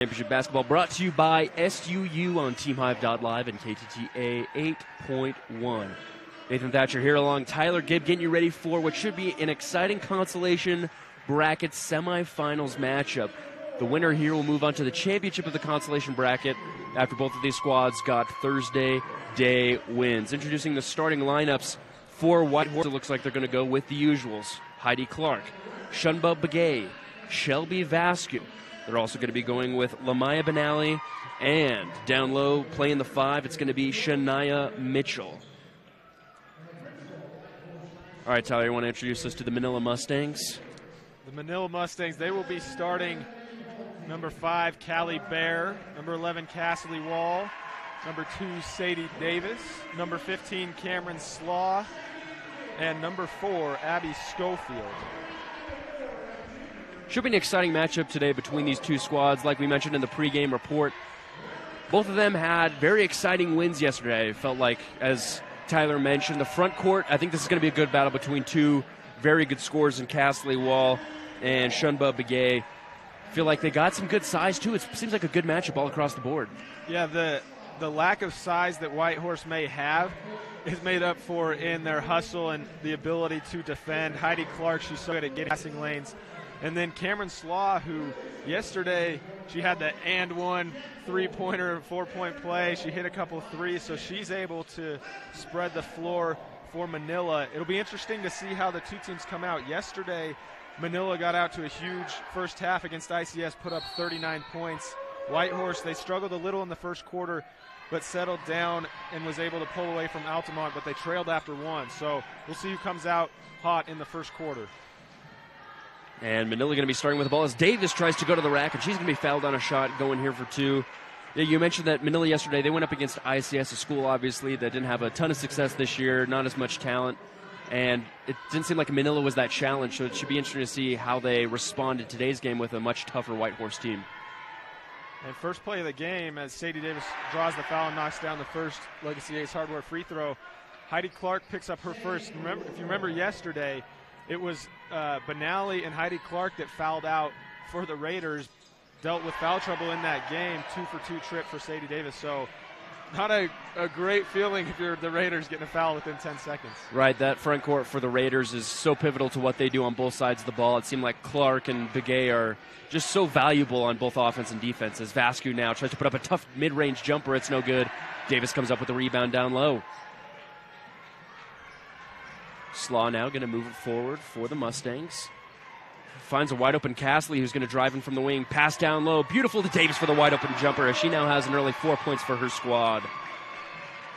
Championship basketball brought to you by SUU on TeamHive.live and KTTA 8.1. Nathan Thatcher here along Tyler Gibb, getting you ready for what should be an exciting consolation bracket semifinals matchup. The winner here will move on to the championship of the consolation bracket after both of these squads got Thursday day wins. Introducing the starting lineups for Whitehorse, it looks like they're going to go with the usuals. Heidi Clark, Shunba Begay, Shelby Vascu. They're also going to be going with Lamaya Benally, and down low, playing the 5, it's going to be Shania Mitchell. All right, Tyler, you want to introduce us to the Manila Mustangs? The Manila Mustangs, they will be starting number 5, Callie Bear, number 11, Cassidy Wall, number 2, Sadie Davis, number 15, Cameron Slaw, and number 4, Abby Schofield. Should be an exciting matchup today between these two squads. Like we mentioned in the pregame report, both of them had very exciting wins yesterday. It felt like, as Tyler mentioned, the front court, I think this is going to be a good battle between two very good scorers in Cassidy Wall and Shunba Begay. Feel like they got some good size, too. It seems like a good matchup all across the board. Yeah, the lack of size that Whitehorse may have is made up for in their hustle and the ability to defend. Heidi Clark, she's so good at getting passing lanes. And then Cameron Slaw, who yesterday she had the and one three-pointer, 4-point play. She hit a couple of threes, so she's able to spread the floor for Manila. It'll be interesting to see how the two teams come out. Yesterday, Manila got out to a huge first half against ICS, put up 39 points. Whitehorse, they struggled a little in the first quarter, but settled down and was able to pull away from Altamont, but they trailed after one. So we'll see who comes out hot in the first quarter. And Manila going to be starting with the ball as Davis tries to go to the rack, and she's going to be fouled on a shot going here for 2. Yeah, you mentioned that Manila yesterday, they went up against ICS, a school, obviously, that didn't have a ton of success this year, not as much talent. And it didn't seem like Manila was that challenge, so it should be interesting to see how they respond in today's game with a much tougher Whitehorse team. And first play of the game, as Sadie Davis draws the foul and knocks down the first Legacy Ace hardware free throw, Heidi Clark picks up her first. If you remember yesterday, it was Benally and Heidi Clark that fouled out for the Raiders, dealt with foul trouble in that game, 2-for-2 trip for Sadie Davis. So not a great feeling if you're the Raiders getting a foul within 10 seconds. Right, that front court for the Raiders is so pivotal to what they do on both sides of the ball. It seemed like Clark and Begay are just so valuable on both offense and defense. As Vascu now tries to put up a tough mid-range jumper, it's no good. Davis comes up with the rebound down low. Slaw now going to move it forward for the Mustangs. Finds a wide-open Castley, who's going to drive in from the wing. Pass down low. Beautiful to Davis for the wide-open jumper, as she now has an early 4 points for her squad.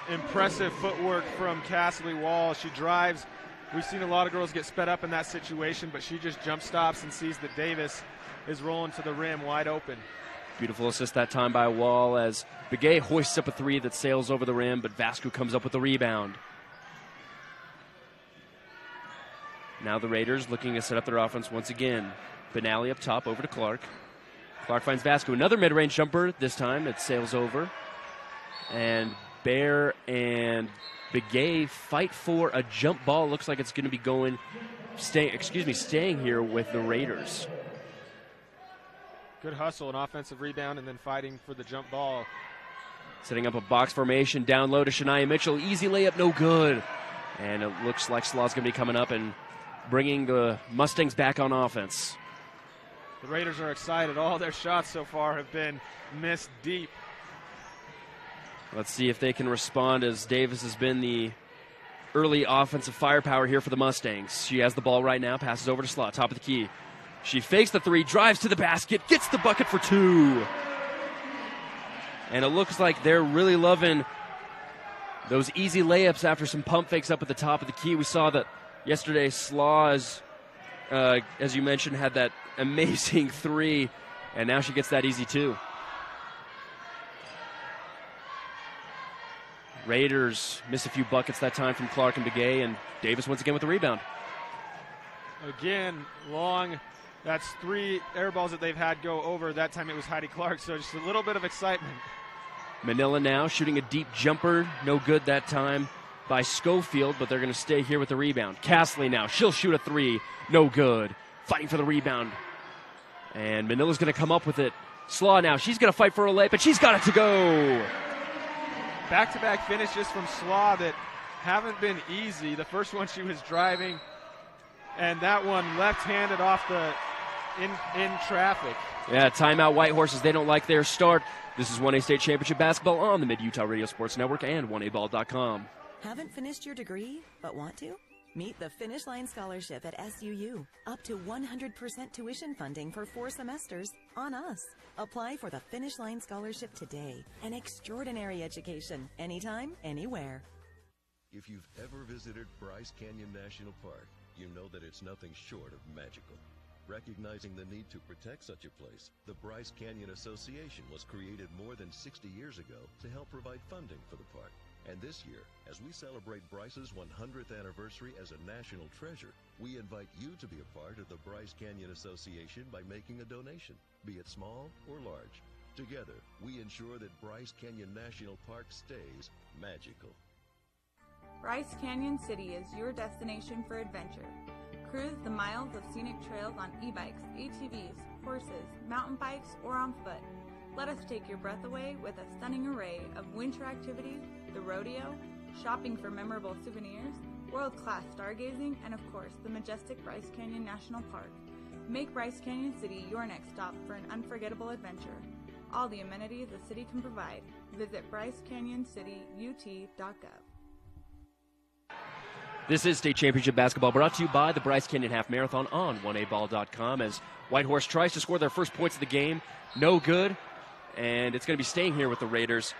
Impressive footwork from Cassidy Wall. She drives. We've seen a lot of girls get sped up in that situation, but she just jump stops and sees that Davis is rolling to the rim wide open. Beautiful assist that time by Wall, as Begay hoists up a 3 that sails over the rim, but Vascu comes up with the rebound. Now the Raiders looking to set up their offense once again. Benally up top, over to Clark. Clark finds Vascu. Another mid-range jumper. This time it sails over. And Bear and Begay fight for a jump ball. Looks like it's going to be staying here with the Raiders. Good hustle, an offensive rebound, and then fighting for the jump ball. Setting up a box formation down low to Shania Mitchell. Easy layup, no good. And it looks like Slaw's going to be coming up and bringing the Mustangs back on offense. The Raiders are excited. All their shots so far have been missed deep. Let's see if they can respond, as Davis has been the early offensive firepower here for the Mustangs. She has the ball right now, passes over to Slaw, top of the key. She fakes the 3, drives to the basket, gets the bucket for 2. And it looks like they're really loving those easy layups after some pump fakes up at the top of the key. We saw that yesterday, Slaw, as you mentioned, had that amazing 3, and now she gets that easy 2. Raiders miss a few buckets that time from Clark and Begay, and Davis once again with the rebound. Again, long. That's 3 air balls that they've had go over. That time it was Heidi Clark, so just a little bit of excitement. Manila now shooting a deep jumper. No good that time by Schofield, but they're going to stay here with the rebound. Castley now. She'll shoot a 3. No good. Fighting for the rebound. And Manila's going to come up with it. Slaw now, she's going to fight for a lay, but she's got it to go. Back-to-back finishes from Slaw that haven't been easy. The first one she was driving, and that one left-handed off the in traffic. Yeah, timeout Whitehorses. They don't like their start. This is 1A State Championship Basketball on the Mid-Utah Radio Sports Network and 1aball.com. Haven't finished your degree, but want to? Meet the Finish Line Scholarship at SUU. Up to 100% tuition funding for 4 semesters on us. Apply for the Finish Line Scholarship today. An extraordinary education, anytime, anywhere. If you've ever visited Bryce Canyon National Park, you know that it's nothing short of magical. Recognizing the need to protect such a place, the Bryce Canyon Association was created more than 60 years ago to help provide funding for the park. And this year, as we celebrate Bryce's 100th anniversary as a national treasure, we invite you to be a part of the Bryce Canyon Association by making a donation, be it small or large. Together, we ensure that Bryce Canyon National Park stays magical. Bryce Canyon City is your destination for adventure. Cruise the miles of scenic trails on e-bikes, ATVs, horses, mountain bikes, or on foot. Let us take your breath away with a stunning array of winter activities, the rodeo, shopping for memorable souvenirs, world-class stargazing, and of course, the majestic Bryce Canyon National Park. Make Bryce Canyon City your next stop for an unforgettable adventure. All the amenities the city can provide. Visit BryceCanyonCityUT.gov. This is State Championship Basketball brought to you by the Bryce Canyon Half Marathon on 1aball.com as Whitehorse tries to score their first points of the game. No good, and it's going to be staying here with the Raiders.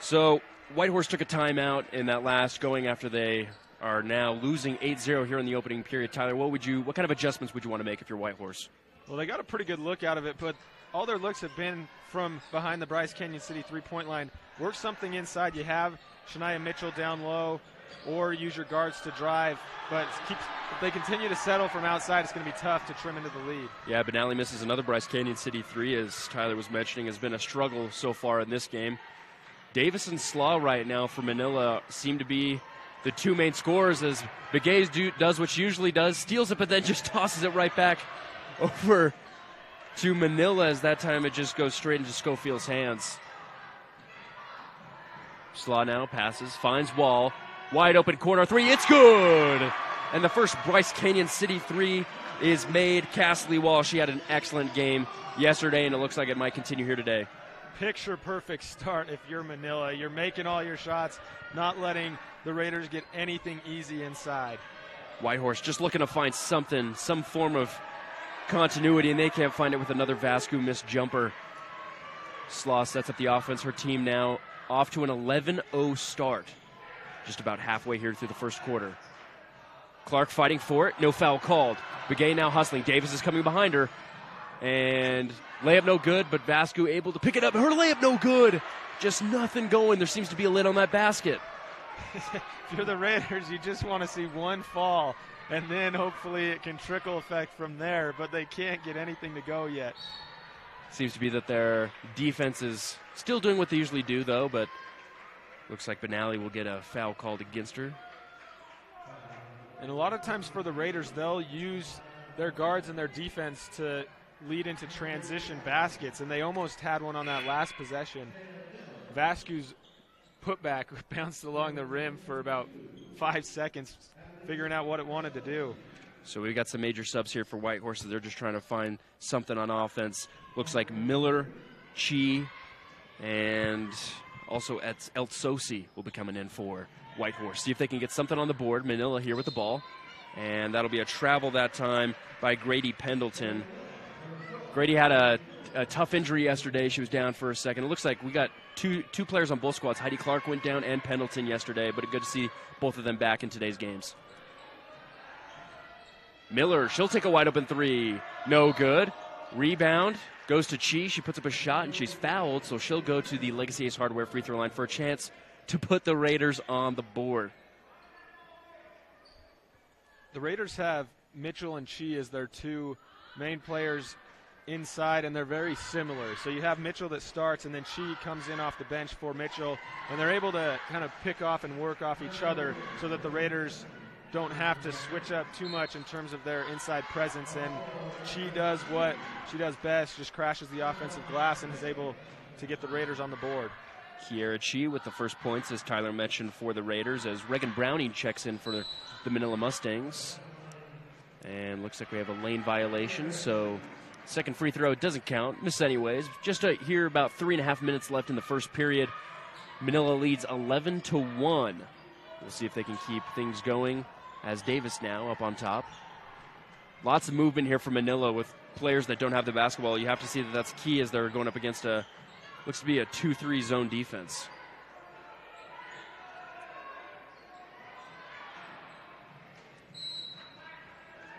So Whitehorse took a timeout in that last going after they are now losing 8-0 here in the opening period. Tyler, what kind of adjustments would you want to make if you're Whitehorse? Well, they got a pretty good look out of it, but all their looks have been from behind the Bryce Canyon City three-point line. Work something inside. You have Shania Mitchell down low, or use your guards to drive. But if they continue to settle from outside, it's going to be tough to trim into the lead. Yeah, Benally misses another Bryce Canyon City three, as Tyler was mentioning, has been a struggle so far in this game. Davis and Slaw right now for Manila seem to be the two main scorers as Begay does what she usually does, steals it, but then just tosses it right back over to Manila as that time it just goes straight into Schofield's hands. Slaw now passes, finds Wall. Wide open corner three, it's good! And the first Bryce Canyon City three is made. Cassidy Wall, she had an excellent game yesterday, and it looks like it might continue here today. Picture perfect start if you're Manila. You're making all your shots, not letting the Raiders get anything easy inside. Whitehorse just looking to find something, some form of continuity, and they can't find it with another Vascu missed jumper. Slaw sets up the offense. Her team now off to an 11-0 start. Just about halfway here through the first quarter. Clark fighting for it. No foul called. Begay now hustling. Davis is coming behind her. And layup no good, but Vascu able to pick it up. Her layup no good. Just nothing going. There seems to be a lid on that basket. If you're the Raiders, you just want to see one fall, and then hopefully it can trickle effect from there, but they can't get anything to go yet. Seems to be that their defense is still doing what they usually do, though, but looks like Benally will get a foul called against her. And a lot of times for the Raiders, they'll use their guards and their defense to lead into transition baskets, and they almost had one on that last possession. Vascu's putback bounced along the rim for about 5 seconds, figuring out what it wanted to do. So we've got some major subs here for Whitehorse. They're just trying to find something on offense. Looks like Miller, Chi, and also El Sosi will be coming in for Whitehorse. See if they can get something on the board. Manila here with the ball. And that'll be a travel that time by Grady Pendleton. Grady had a tough injury yesterday. She was down for a second. It looks like we got two players on both squads. Heidi Clark went down and Pendleton yesterday, but good to see both of them back in today's games. Miller, she'll take a wide open three. No good. Rebound goes to Chi. She puts up a shot, and she's fouled, so she'll go to the Legacy Ace Hardware free throw line for a chance to put the Raiders on the board. The Raiders have Mitchell and Chi as their two main players inside, and they're very similar. So you have Mitchell that starts, and then Chi comes in off the bench for Mitchell, and they're able to kind of pick off and work off each other so that the Raiders don't have to switch up too much in terms of their inside presence, and she does what she does best, just crashes the offensive glass and is able to get the Raiders on the board. Kiera Chi with the first points, as Tyler mentioned, for the Raiders, as Reagan Browning checks in for the Manila Mustangs. And looks like we have a lane violation, so second free throw doesn't count. Miss anyways. Just here, about 3.5 minutes left in the first period. Manila leads 11-1. We'll see if they can keep things going, as Davis now up on top. Lots of movement here for Manila with players that don't have the basketball. You have to see that that's key as they're going up against looks to be a 2-3 zone defense.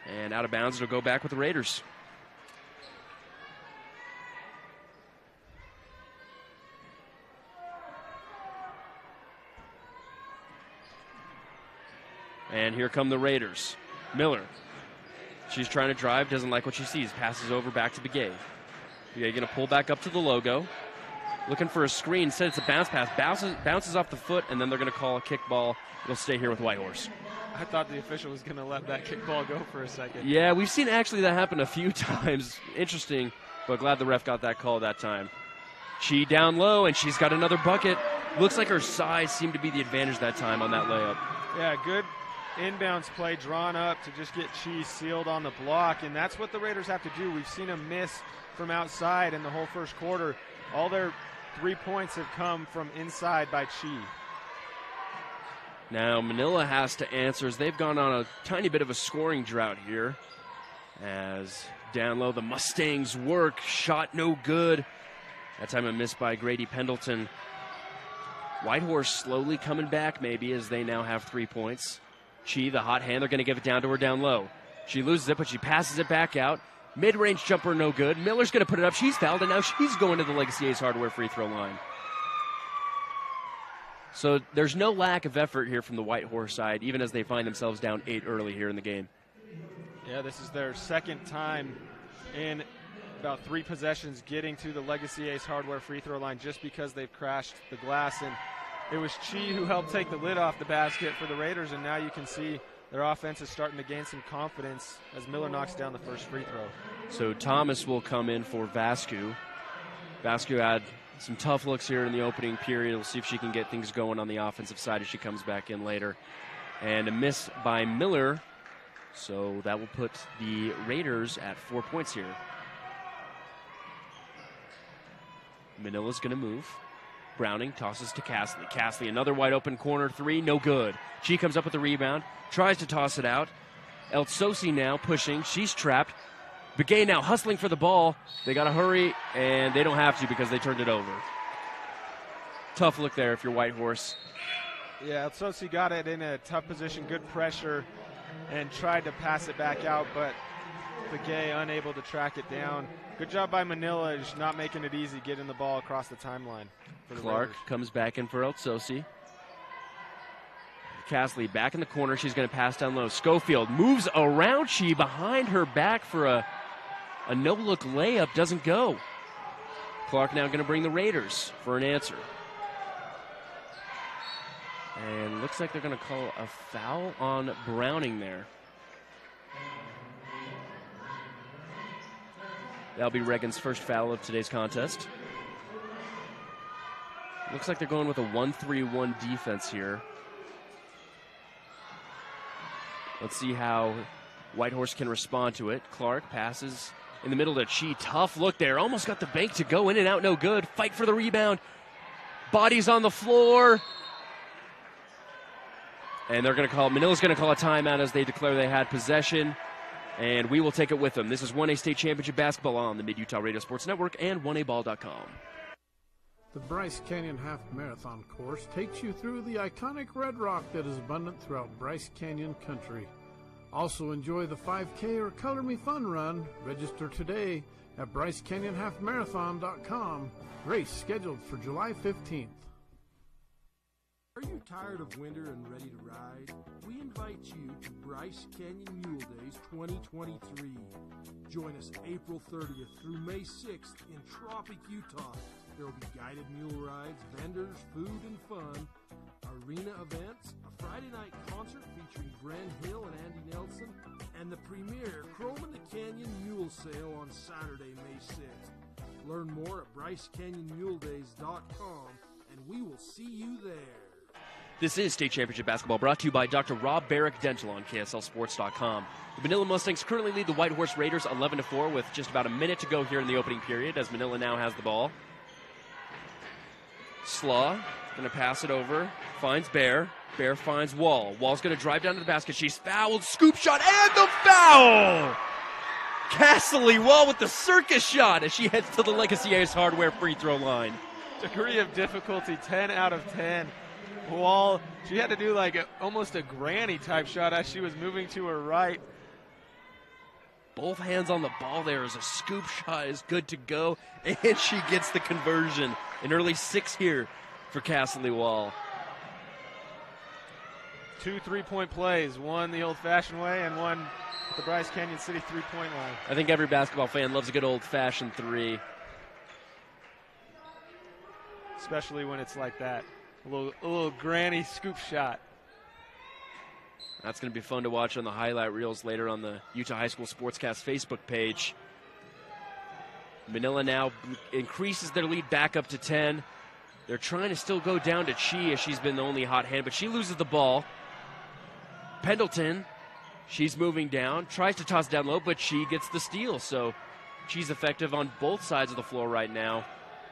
And out of bounds, it'll go back with the Raiders. And here come the Raiders. Miller. She's trying to drive, doesn't like what she sees. Passes over back to Begay. Begay going to pull back up to the logo. Looking for a screen. Said it's a bounce pass. Bounces off the foot, and then they're going to call a kick ball. It'll stay here with Whitehorse. I thought the official was going to let that kick ball go for a second. Yeah, we've seen actually that happen a few times. Interesting, but glad the ref got that call that time. She down low, and she's got another bucket. Looks like her size seemed to be the advantage that time on that layup. Yeah, good inbounds play drawn up to just get Chi sealed on the block, and that's what the Raiders have to do. We've seen them miss from outside in the whole first quarter. All their 3 points have come from inside by Chi. Now Manila has to answer as they've gone on a tiny bit of a scoring drought here. As down low, the Mustangs work. Shot no good. That time a miss by Grady Pendleton. Whitehorse slowly coming back maybe as they now have 3 points. Chi, the hot hand, they're going to give it down to her down low. She loses it, but she passes it back out. Mid-range jumper no good. Miller's going to put it up. She's fouled, and now she's going to the Legacy Ace Hardware free throw line. So there's no lack of effort here from the Whitehorse side, even as they find themselves down 8 early here in the game. Yeah, this is their second time in about 3 possessions getting to the Legacy Ace Hardware free throw line just because they've crashed the glass. And it was Chi who helped take the lid off the basket for the Raiders, and now you can see their offense is starting to gain some confidence as Miller knocks down the first free throw. So Thomas will come in for Vascu. Vascu had some tough looks here in the opening period. We'll see if she can get things going on the offensive side as she comes back in later. And a miss by Miller. So that will put the Raiders at 4 points here. Manila's going to move. Browning tosses to Castley. Castley, another wide open corner 3, no good. She comes up with the rebound, tries to toss it out. El Sosi now pushing. She's trapped. Begay now hustling for the ball. They got to hurry, and they don't have to because they turned it over. Tough look there if you're Whitehorse. Yeah, El Sosi got it in a tough position, good pressure, and tried to pass it back out, but Begay unable to track it down. Good job by Manila, just not making it easy, getting the ball across the timeline. Clark comes back in for El Sosi. Castley back in the corner. She's going to pass down low. Schofield moves around Chi behind her back for a no-look layup. Doesn't go. Clark now going to bring the Raiders for an answer. And looks like they're going to call a foul on Browning there. That'll be Reagan's first foul of today's contest. Looks like they're going with a 1-3-1 defense here. Let's see how Whitehorse can respond to it. Clark passes in the middle to Chi. Tough look there. Almost got the bank to go in and out. No good. Fight for the rebound. Bodies on the floor. And they're going to call, Manila's going to call a timeout as they declare they had possession. And we will take it with them. This is 1A State Championship Basketball on the Mid-Utah Radio Sports Network and 1aball.com. The Bryce Canyon Half Marathon course takes you through the iconic red rock that is abundant throughout Bryce Canyon country. Also enjoy the 5K or Color Me Fun run. Register today at BryceCanyonHalfMarathon.com. Race scheduled for July 15th. Are you tired of winter and ready to ride? We invite you to Bryce Canyon Mule Days 2023. Join us April 30th through May 6th in Tropic, Utah There will be guided mule rides, vendors, food and fun, arena events, a Friday night concert featuring Brent Hill and Andy Nelson, and the premier Croman to Canyon Mule Sale on Saturday, May 6th. Learn more at BryceCanyonMuleDays.com, and we will see you there. This is State Championship Basketball, brought to you by Dr. Rob Barrick Dental on KSLSports.com. The Manila Mustangs currently lead the Whitehorse Raiders 11-4 with just about a minute to go here in the opening period as Manila now has the ball. Slaw going to pass it over, finds Bear. Bear finds Wall. Wall's going to drive down to the basket. She's fouled, scoop shot, and the foul! Castley Wall with the circus shot as she heads to the Legacy Ace Hardware free throw line. Degree of difficulty, 10 out of 10. Wall, she had to do like almost a granny type shot as she was moving to her right. Both hands on the ball there as a scoop shot is good to go, and she gets the conversion. An early 6 here for Castley Wall. 2 3-point plays, one the old-fashioned way and one at the Bryce Canyon City three-point line. I think every basketball fan loves a good old-fashioned three. Especially when it's like that. A little granny scoop shot. That's going to be fun to watch on the highlight reels later on the Utah High School Sportscast Facebook page. Manila now increases their lead back up to 10. They're trying to still go down to Chi as she's been the only hot hand, but she loses the ball. Pendleton, she's moving down, tries to toss down low, but she gets the steal. So she's effective on both sides of the floor right now.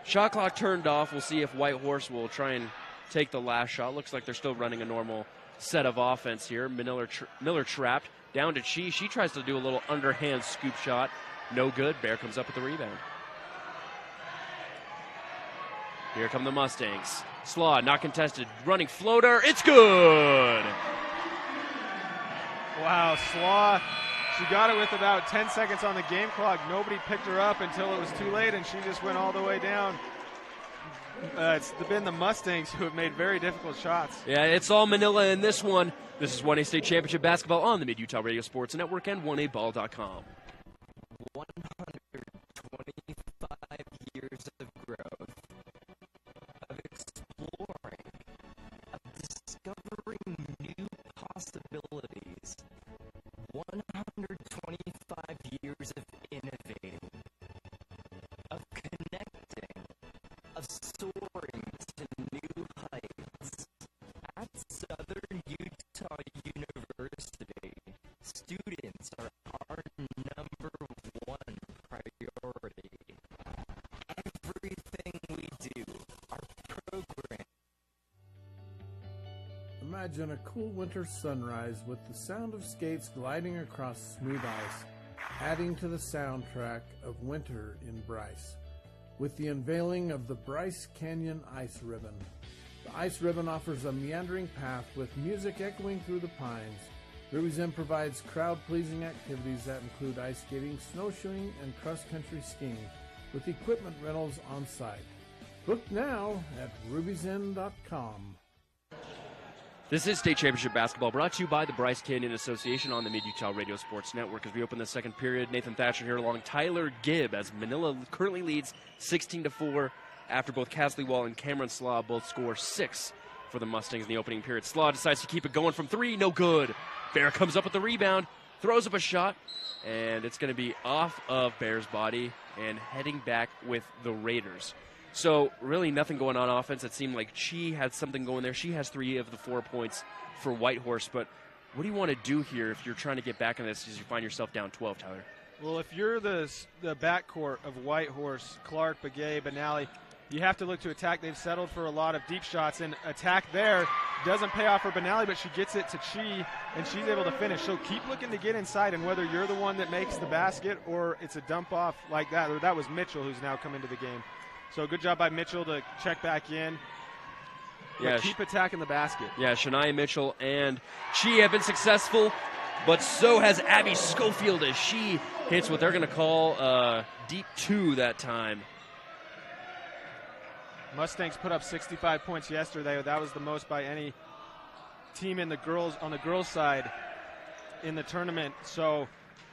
Shot clock turned off. We'll see if Whitehorse will try and take the last shot. Looks like they're still running a normal set of offense here. Miller trapped down to Chi. She tries to do a little underhand scoop shot. No good. Bear comes up with the rebound. Here come the Mustangs. Slaw, not contested. Running floater. It's good. Wow, Slaw. She got it with about 10 seconds on the game clock. Nobody picked her up until it was too late, and she just went all the way down. It's been the Mustangs who have made very difficult shots. Yeah, it's all Manila in this one. This is 1A State Championship Basketball on the Mid-Utah Radio Sports Network and 1aball.com. 125 years of growth, of exploring, of discovering new possibilities. 125 years of innovating, of connecting, of soaring to new heights. At Southern Utah University, students are our number one priority. Everything we do, our program. Imagine a cool winter sunrise with the sound of skates gliding across smooth ice, adding to the soundtrack of winter in Bryce. With the unveiling of the Bryce Canyon Ice Ribbon. The Ice Ribbon offers a meandering path with music echoing through the pines. Ruby's Inn provides crowd-pleasing activities that include ice skating, snowshoeing, and cross-country skiing, with equipment rentals on site. Book now at ruby'sinn.com. This is State Championship Basketball, brought to you by the Bryce Canyon Association on the Mid-Utah Radio Sports Network. As we open the second period, Nathan Thatcher here along Tyler Gibb as Manila currently leads 16-4 after both Castley Wall and Cameron Slaw both score 6 for the Mustangs in the opening period. Slaw decides to keep it going from 3, no good. Bear comes up with the rebound, throws up a shot, and it's going to be off of Bear's body and heading back with the Raiders. So really nothing going on offense. It seemed like Chi had something going there. She has 3 of the 4 points for Whitehorse. But what do you want to do here if you're trying to get back in this as you find yourself down 12, Tyler? Well, if you're the backcourt of Whitehorse, Clark, Begay, Benally, you have to look to attack. They've settled for a lot of deep shots, and attack there doesn't pay off for Benally, but she gets it to Chi, and she's able to finish. So keep looking to get inside, and whether you're the one that makes the basket or it's a dump off like that, or that was Mitchell who's now come into the game. So good job by Mitchell to check back in. Yeah, keep attacking the basket. Yeah, Shania Mitchell and Chi have been successful, but so has Abby Schofield as she hits what they're going to call deep 2 that time. Mustangs put up 65 points yesterday. That was the most by any team on the girls' side in the tournament. So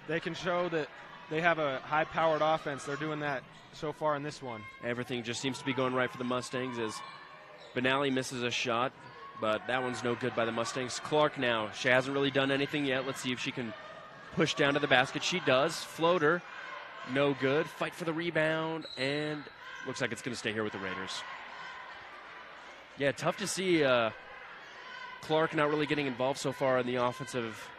they can show that they have a high-powered offense. They're doing that so far in this one. Everything just seems to be going right for the Mustangs as Benally misses a shot, but that one's no good by the Mustangs. Clark now, she hasn't really done anything yet. Let's see if she can push down to the basket. She does. Floater, no good. Fight for the rebound, and looks like it's going to stay here with the Raiders. Yeah, tough to see Clark not really getting involved so far in the offensive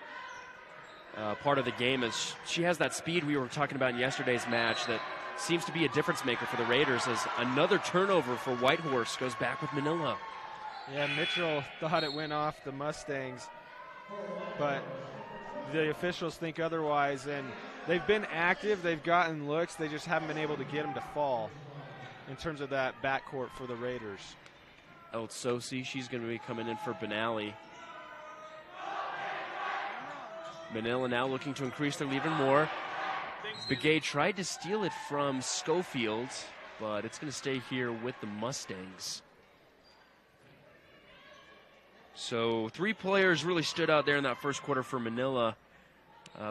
part of the game, as she has that speed we were talking about in yesterday's match that seems to be a difference maker for the Raiders, as another turnover for Whitehorse goes back with Manila. Yeah, Mitchell thought it went off the Mustangs, but the officials think otherwise, and they've been active, they've gotten looks, they just haven't been able to get them to fall in terms of that backcourt for the Raiders. El Sosi, she's going to be coming in for Benally. Manila now looking to increase their lead even more. Begay tried to steal it from Schofield, but it's going to stay here with the Mustangs. So 3 players really stood out there in that first quarter for Manila,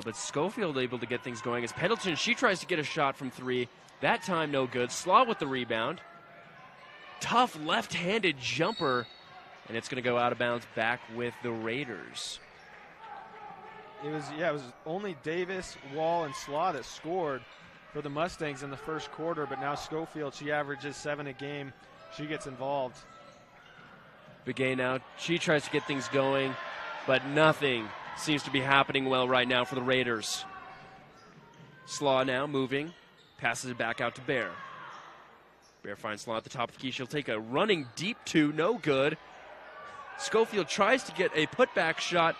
but Schofield able to get things going as Pendleton, she tries to get a shot from 3. That time no good. Slaw with the rebound. Tough left-handed jumper, and it's going to go out of bounds back with the Raiders. It was only Davis, Wall, and Slaw that scored for the Mustangs in the first quarter, but now Schofield, she averages 7 a game. She gets involved. Begay now, she tries to get things going, but nothing seems to be happening well right now for the Raiders. Slaw now moving, passes it back out to Bear. Bear finds Slaw at the top of the key. She'll take a running deep 2, no good. Schofield tries to get a putback shot.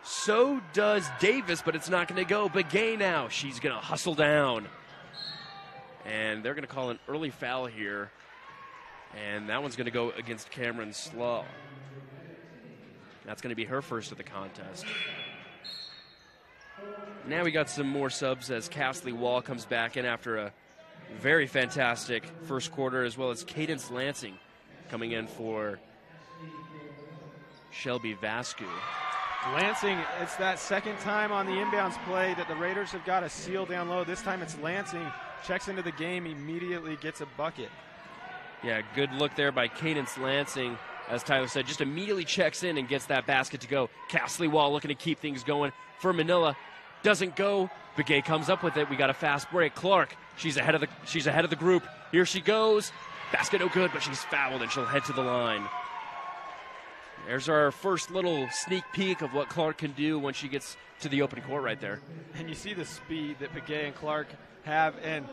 So does Davis, but it's not going to go. Begay now, she's going to hustle down. And they're going to call an early foul here. And that one's going to go against Cameron Slaw. That's going to be her first of the contest. Now we got some more subs as Castley Wall comes back in after a very fantastic first quarter, as well as Cadence Lansing coming in for Shelby Vascu. Lansing, it's that second time on the inbounds play that the Raiders have got a seal down low. This time it's Lansing, checks into the game, immediately gets a bucket. Yeah, good look there by Cadence Lansing. As Tyler said, just immediately checks in and gets that basket to go. Castley Wall looking to keep things going for Manila. Doesn't go. Begay comes up with it. We got a fast break. Clark, she's ahead of the group. Here she goes. Basket no good, but she's fouled and she'll head to the line. There's our first little sneak peek of what Clark can do when she gets to the open court right there. And you see the speed that Begay and Clark have, and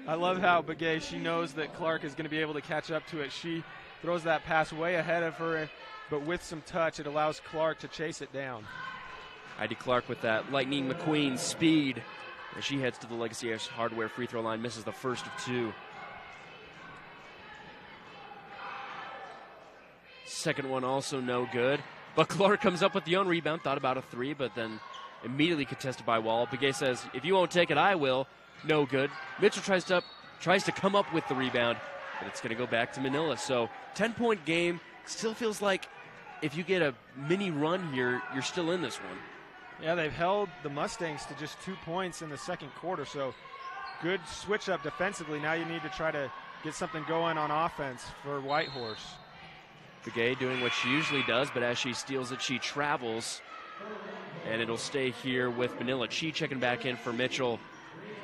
I love how Begay, she knows that Clark is going to be able to catch up to it. She throws that pass way ahead of her, but with some touch, it allows Clark to chase it down. Heidi Clark with that Lightning McQueen speed as she heads to the Legacy Hardware free throw line, misses the first of 2. Second one also no good. But Clark comes up with the own rebound, thought about a 3, but then immediately contested by Wall. Begay says, if you won't take it, I will. No good. Mitchell tries to come up with the rebound, but it's going to go back to Manila. So 10-point game. Still feels like if you get a mini run here, you're still in this one. Yeah, they've held the Mustangs to just 2 points in the second quarter, so good switch up defensively. Now you need to try to get something going on offense for Whitehorse. Begay doing what she usually does, but as she steals it, she travels. And it'll stay here with Manila. Chi checking back in for Mitchell.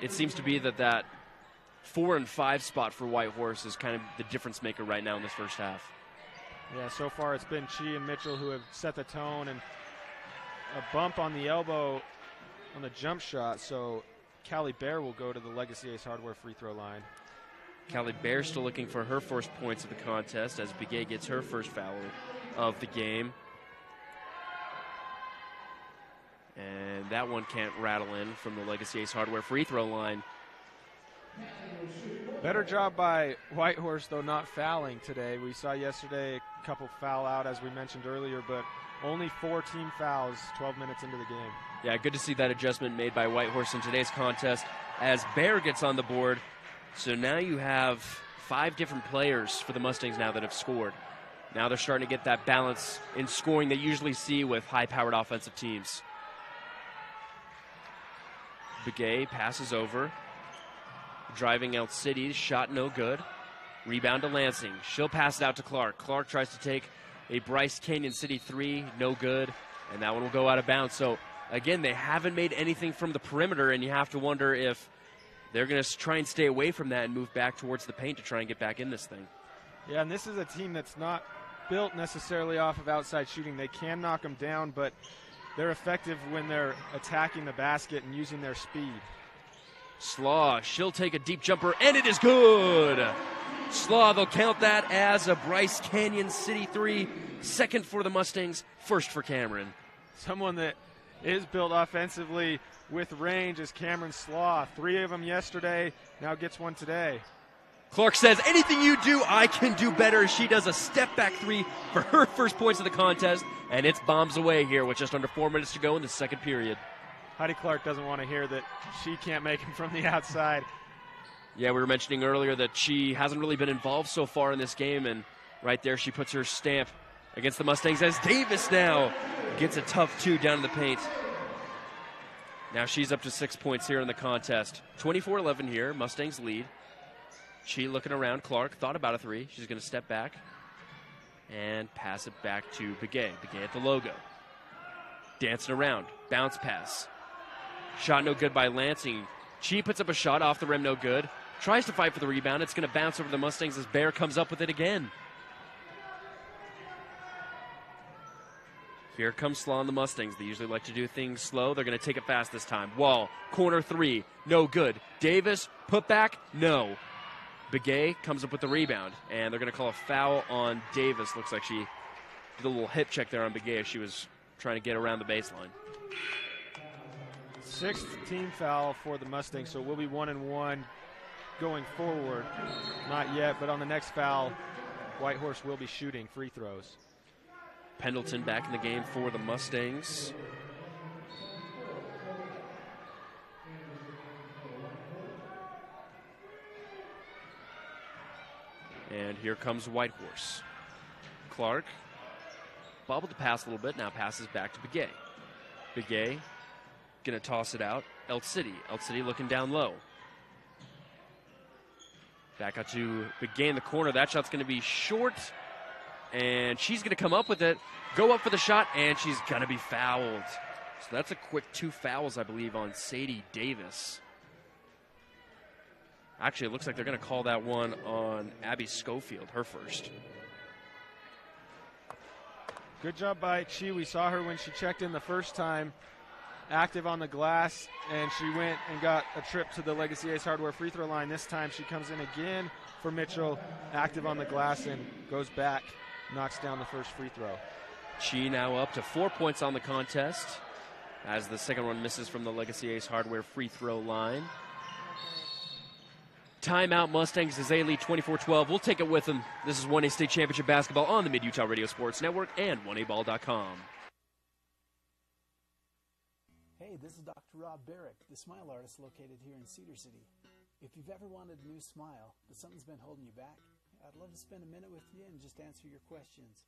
It seems to be that 4 and 5 spot for Whitehorse is kind of the difference maker right now in this first half. Yeah, so far it's been Chi and Mitchell who have set the tone, and a bump on the elbow on the jump shot, so Callie Bear will go to the Legacy Ace Hardware free throw line. Callie Bear still looking for her first points of the contest as Begay gets her first foul of the game. And that one can't rattle in from the Legacy Ace Hardware free throw line. Better job by Whitehorse, though, not fouling today. We saw yesterday a couple foul out, as we mentioned earlier, but only 4 team fouls 12 minutes into the game. Yeah, good to see that adjustment made by Whitehorse in today's contest as Bear gets on the board. So now you have 5 different players for the Mustangs now that have scored. Now they're starting to get that balance in scoring they usually see with high-powered offensive teams. Begay passes over. Driving El City, shot no good. Rebound to Lansing. She'll pass it out to Clark. Clark tries to take a Bryce Canyon City three, no good, and that one will go out of bounds. So, again, they haven't made anything from the perimeter, and you have to wonder if they're going to try and stay away from that and move back towards the paint to try and get back in this thing. Yeah, and this is a team that's not built necessarily off of outside shooting. They can knock them down, but they're effective when they're attacking the basket and using their speed. Slaw, she'll take a deep jumper, and it is good. Slaw, they'll count that as a Bryce Canyon City three. Second for the Mustangs, first for Cameron. Someone that is built offensively with range is Cameron Slaw. 3 of them yesterday, now gets one today. Clark says, anything you do, I can do better. She does a step-back three for her first points of the contest, and it's bombs away here with just under 4 minutes to go in the second period. Heidi Clark doesn't want to hear that she can't make him from the outside. Yeah, we were mentioning earlier that she hasn't really been involved so far in this game, and right there she puts her stamp against the Mustangs as Davis now gets a tough two down in the paint. Now she's up to 6 points here in the contest. 24-11 here, Mustangs lead. She looking around. Clark thought about a three. She's going to step back and pass it back to Begay. Begay at the logo. Dancing around. Bounce pass. Shot no good by Lansing. She puts up a shot off the rim, no good. Tries to fight for the rebound. It's going to bounce over the Mustangs as Bear comes up with it again. Here comes Slaw and the Mustangs. They usually like to do things slow. They're going to take it fast this time. Wall, corner three, no good. Davis, put back, no. Begay comes up with the rebound, and they're going to call a foul on Davis. Looks like she did a little hip check there on Begay as she was trying to get around the baseline. 6th team foul for the Mustangs, so we'll be 1-1 going forward. Not yet, but on the next foul, Whitehorse will be shooting free throws. Pendleton back in the game for the Mustangs. And here comes Whitehorse. Clark bobbled the pass a little bit, now passes back to Begay. Begay going to toss it out. El City looking down low. Back out to Begay in the corner. That shot's going to be short, and she's going to come up with it, go up for the shot, and she's going to be fouled. So that's a quick 2 fouls, I believe, on Sadie Davis. Actually, it looks like they're going to call that one on Abby Schofield, her first. Good job by Chi. We saw her when she checked in the first time, active on the glass, and she went and got a trip to the Legacy Ace Hardware free throw line. This time she comes in again for Mitchell, active on the glass, and goes back, knocks down the first free throw. Chi now up to 4 points on the contest as the second one misses from the Legacy Ace Hardware free throw line. Timeout, Mustangs as they lead 24-12. We'll take it with them. This is 1A State Championship Basketball on the Mid-Utah Radio Sports Network and 1aball.com. Hey, this is Dr. Rob Barrick, the smile artist located here in Cedar City. If you've ever wanted a new smile, but something's been holding you back, I'd love to spend a minute with you and just answer your questions.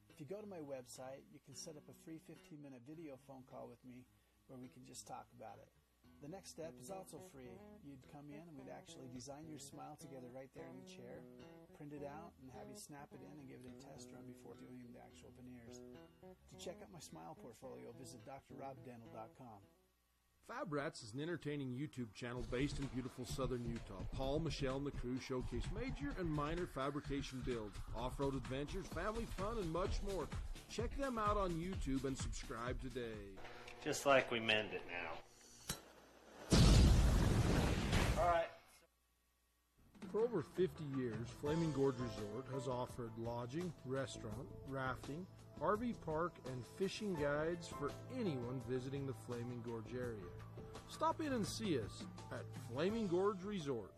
If you go to my website, you can set up a free 15-minute video phone call with me where we can just talk about it. The next step is also free. You'd come in and we'd actually design your smile together right there in the chair, print it out, and have you snap it in and give it a test run before doing the actual veneers. To check out my smile portfolio, visit drrobdental.com. Fab Rats is an entertaining YouTube channel based in beautiful southern Utah. Paul, Michelle, and the crew showcase major and minor fabrication builds, off-road adventures, family fun, and much more. Check them out on YouTube and subscribe today. Just like we meant it now. All right. For over 50 years, Flaming Gorge Resort has offered lodging, restaurant, rafting, RV park, and fishing guides for anyone visiting the Flaming Gorge area. Stop in and see us at Flaming Gorge Resort.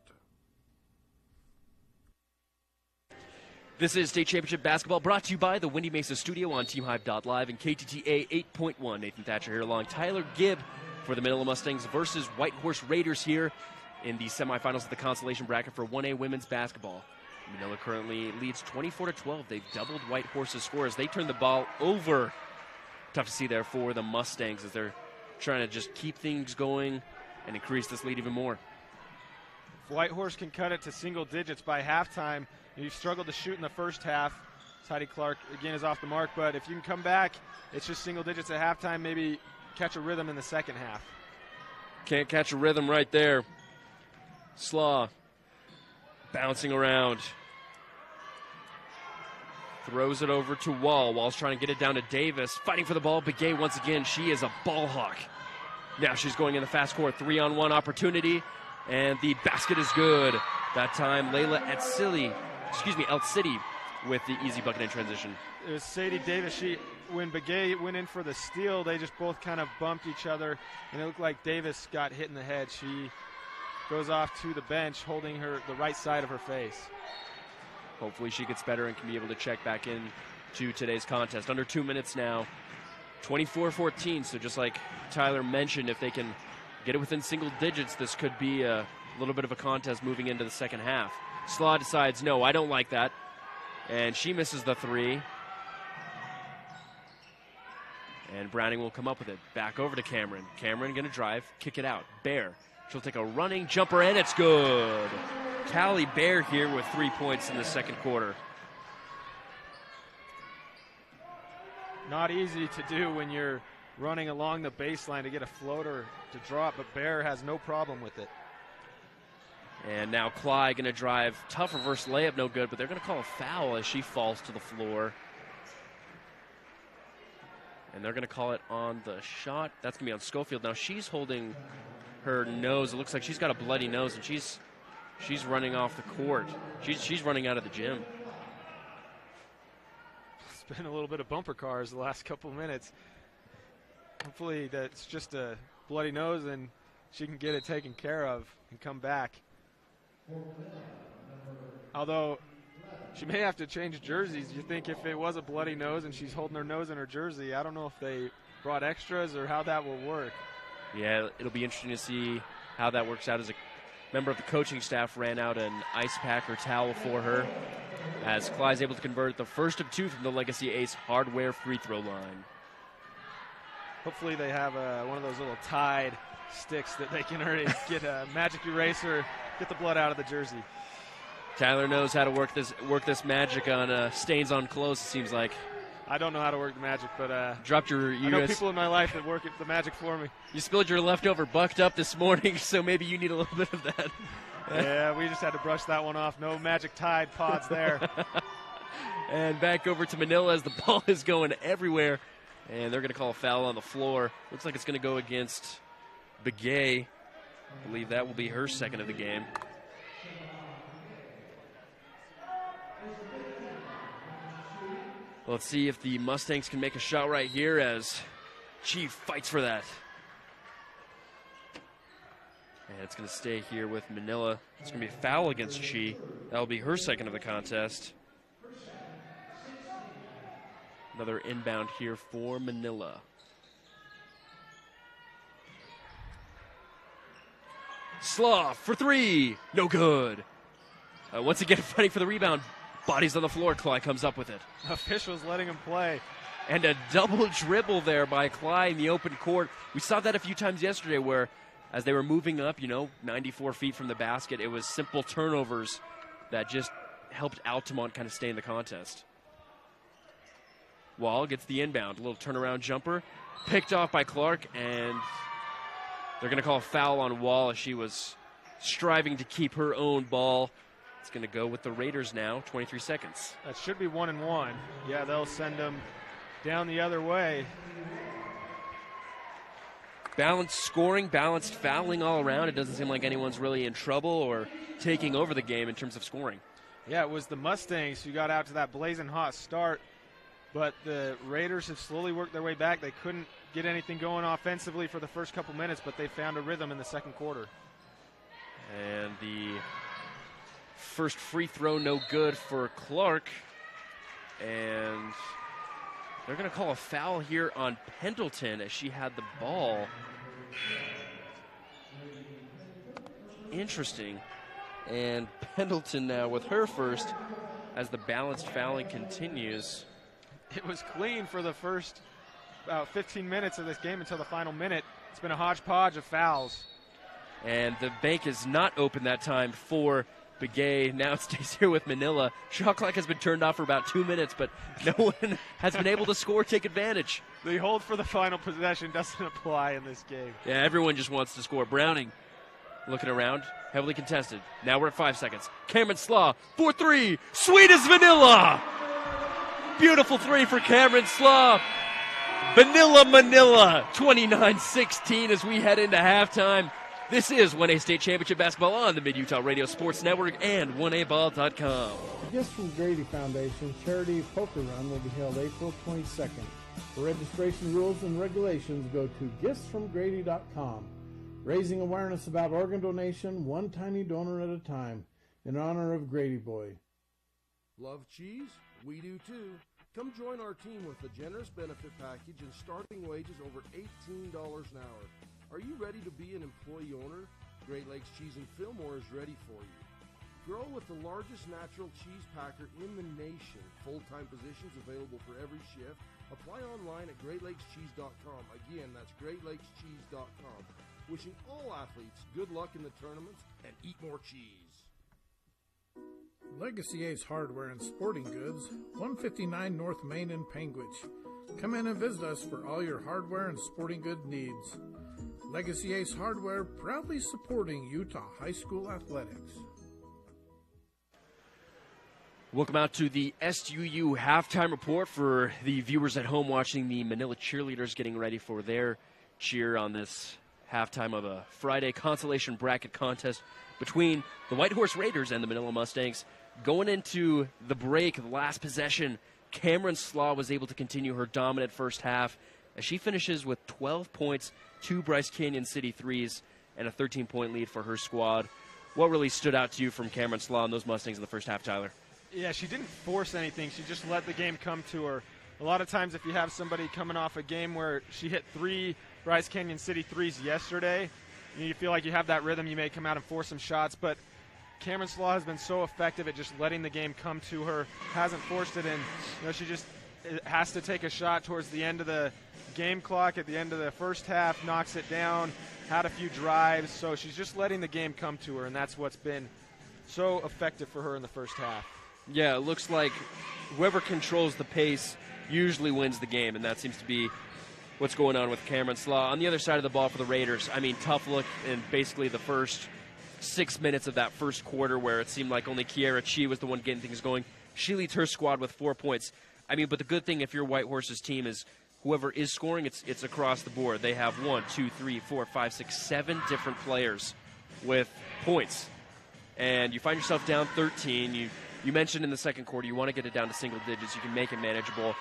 This is State Championship Basketball brought to you by the Windy Mesa Studio on TeamHype.live and KTTA 8.1. Nathan Thatcher here along Tyler Gibb for the Manila Mustangs versus Whitehorse Raiders here in the semifinals of the consolation bracket for 1A women's basketball. Manila currently leads 24-12. They've doubled Whitehorse's score as they turn the ball over. Tough to see there for the Mustangs as they're trying to just keep things going and increase this lead even more. If Whitehorse can cut it to single digits by halftime, you've struggled to shoot in the first half. Heidi Clark, again, is off the mark, but if you can come back, it's just single digits at halftime, maybe catch a rhythm in the second half. Can't catch a rhythm right there. Slaw bouncing around. Throws it over to Wall. Wall's trying to get it down to Davis. Fighting for the ball. Begay once again. She is a ball hawk. Now she's going in the fast court. 3-on-1 opportunity. And the basket is good. That time, Layla El City with the easy bucket in transition. It was Sadie Davis. When Begay went in for the steal, they just both kind of bumped each other, and it looked like Davis got hit in the head. She goes off to the bench, holding the right side of her face. Hopefully she gets better and can be able to check back in to today's contest. Under 2 minutes now, 24-14. So just like Tyler mentioned, if they can get it within single digits, this could be a little bit of a contest moving into the second half. Slaw decides, no, I don't like that. And she misses the three. And Browning will come up with it. Back over to Cameron. Cameron going to drive, kick it out. Bear. She'll take a running jumper, and it's good. Callie Bear here with 3 points in the second quarter. Not easy to do when you're running along the baseline to get a floater to drop, but Bear has no problem with it. And now Clyde going to drive. Tough reverse layup, no good, but they're going to call a foul as she falls to the floor. And they're going to call it on the shot. That's going to be on Schofield. Now she's holding her nose. It looks like she's got a bloody nose, and she's running off the court. She's running out of the gym. It's been a little bit of bumper cars the last couple minutes. Hopefully that's just a bloody nose and she can get it taken care of and come back. Although she may have to change jerseys. You think if it was a bloody nose and she's holding her nose in her jersey, I don't know if they brought extras or how that will work. Yeah, it'll be interesting to see how that works out. As a member of the coaching staff ran out an ice pack or towel for her, as Clyde's able to convert the first of two from the Legacy Ace hardware free throw line. Hopefully they have one of those little Tide sticks that they can already get a magic eraser, get the blood out of the jersey. Tyler knows how to work this magic on stains on clothes, it seems like. I don't know how to work the magic, but I know people in my life that work the magic for me. You spilled your leftover bucked up this morning, so maybe you need a little bit of that. Yeah, we just had to brush that one off. No magic Tide pods there. And back over to Manila as the ball is going everywhere. And they're going to call a foul on the floor. Looks like it's going to go against Begay. I believe that will be her second of the game. Let's see if the Mustangs can make a shot right here as Chief fights for that. And it's going to stay here with Manila. It's going to be a foul against Chi. That'll be her second of the contest. Another inbound here for Manila. Slaw for three. No good. Once again, fighting for the rebound. Bodies on the floor. Clyde comes up with it. Officials letting him play. And a double dribble there by Clyde in the open court. We saw that a few times yesterday where as they were moving up, 94 feet from the basket, it was simple turnovers that just helped Altamont kind of stay in the contest. Wall gets the inbound. A little turnaround jumper. Picked off by Clark, and they're going to call a foul on Wall as she was striving to keep her own ball. It's going to go with the Raiders now, 23 seconds. That should be 1-1. Yeah, they'll send them down the other way. Balanced scoring, balanced fouling all around. It doesn't seem like anyone's really in trouble or taking over the game in terms of scoring. Yeah, it was the Mustangs who got out to that blazing hot start, but the Raiders have slowly worked their way back. They couldn't get anything going offensively for the first couple minutes, but they found a rhythm in the second quarter. And the first free throw no good for Clark. And they're going to call a foul here on Pendleton as she had the ball. Interesting. And Pendleton now with her first as the balanced fouling continues. It was clean for the first about 15 minutes of this game until the final minute. It's been a hodgepodge of fouls. And the bank is not open that time for Begay. Now it stays here with Manila. Shot clock has been turned off for about 2 minutes, but no one has been able to score, take advantage. The hold for the final possession doesn't apply in this game. Yeah, everyone just wants to score. Browning looking around, heavily contested. Now we're at 5 seconds. Cameron Slaw, 4-3, sweet as vanilla. Beautiful three for Cameron Slaw. Vanilla Manila, 29-16 as we head into halftime. This is 1A State Championship Basketball on the Mid-Utah Radio Sports Network and 1aball.com. The Gifts from Grady Foundation Charity Poker Run will be held April 22nd. For registration rules and regulations, go to giftsfromgrady.com. Raising awareness about organ donation, one tiny donor at a time, in honor of Grady Boy. Love cheese? We do too. Come join our team with a generous benefit package and starting wages over $18 an hour. Are you ready to be an employee owner? Great Lakes Cheese in Fillmore is ready for you. Grow with the largest natural cheese packer in the nation. Full-time positions available for every shift. Apply online at GreatLakesCheese.com. Again, that's GreatLakesCheese.com. Wishing all athletes good luck in the tournaments and eat more cheese. Legacy Ace Hardware and Sporting Goods, 159 North Main in Panguitch. Come in and visit us for all your hardware and sporting good needs. Legacy Ace Hardware, proudly supporting Utah high school athletics. Welcome out to the SUU halftime report for the viewers at home watching the Manila cheerleaders getting ready for their cheer on this halftime of a Friday consolation bracket contest between the Whitehorse Raiders and the Manila Mustangs. Going into the break, the last possession, Cameron Slaw was able to continue her dominant first half as she finishes with 12 points, 2 Bryce Canyon City threes, and a 13-point lead for her squad. What really stood out to you from Cameron Slaw and those Mustangs in the first half, Tyler? Yeah, she didn't force anything. She just let the game come to her. A lot of times if you have somebody coming off a game where she hit 3 Bryce Canyon City threes yesterday, you feel like you have that rhythm, you may come out and force some shots, but Cameron Slaw has been so effective at just letting the game come to her, hasn't forced it in. She just has to take a shot towards the end of the game clock, at the end of the first half, knocks it down, had a few drives, so she's just letting the game come to her, and that's what's been so effective for her in the first half. Yeah, it looks like whoever controls the pace usually wins the game, and that seems to be what's going on with Cameron Slaw. On the other side of the ball for the Raiders, I mean, tough look in basically the first 6 minutes of that first quarter where it seemed like only Kiara Chi was the one getting things going. She leads her squad with 4 points. I mean, but the good thing if you're Whitehorse's team is whoever is scoring, it's across the board. They have 1, 2, 3, 4, 5, 6, 7 different players with points. And you find yourself down 13. You mentioned in the second quarter you want to get it down to single digits. You can make it manageable.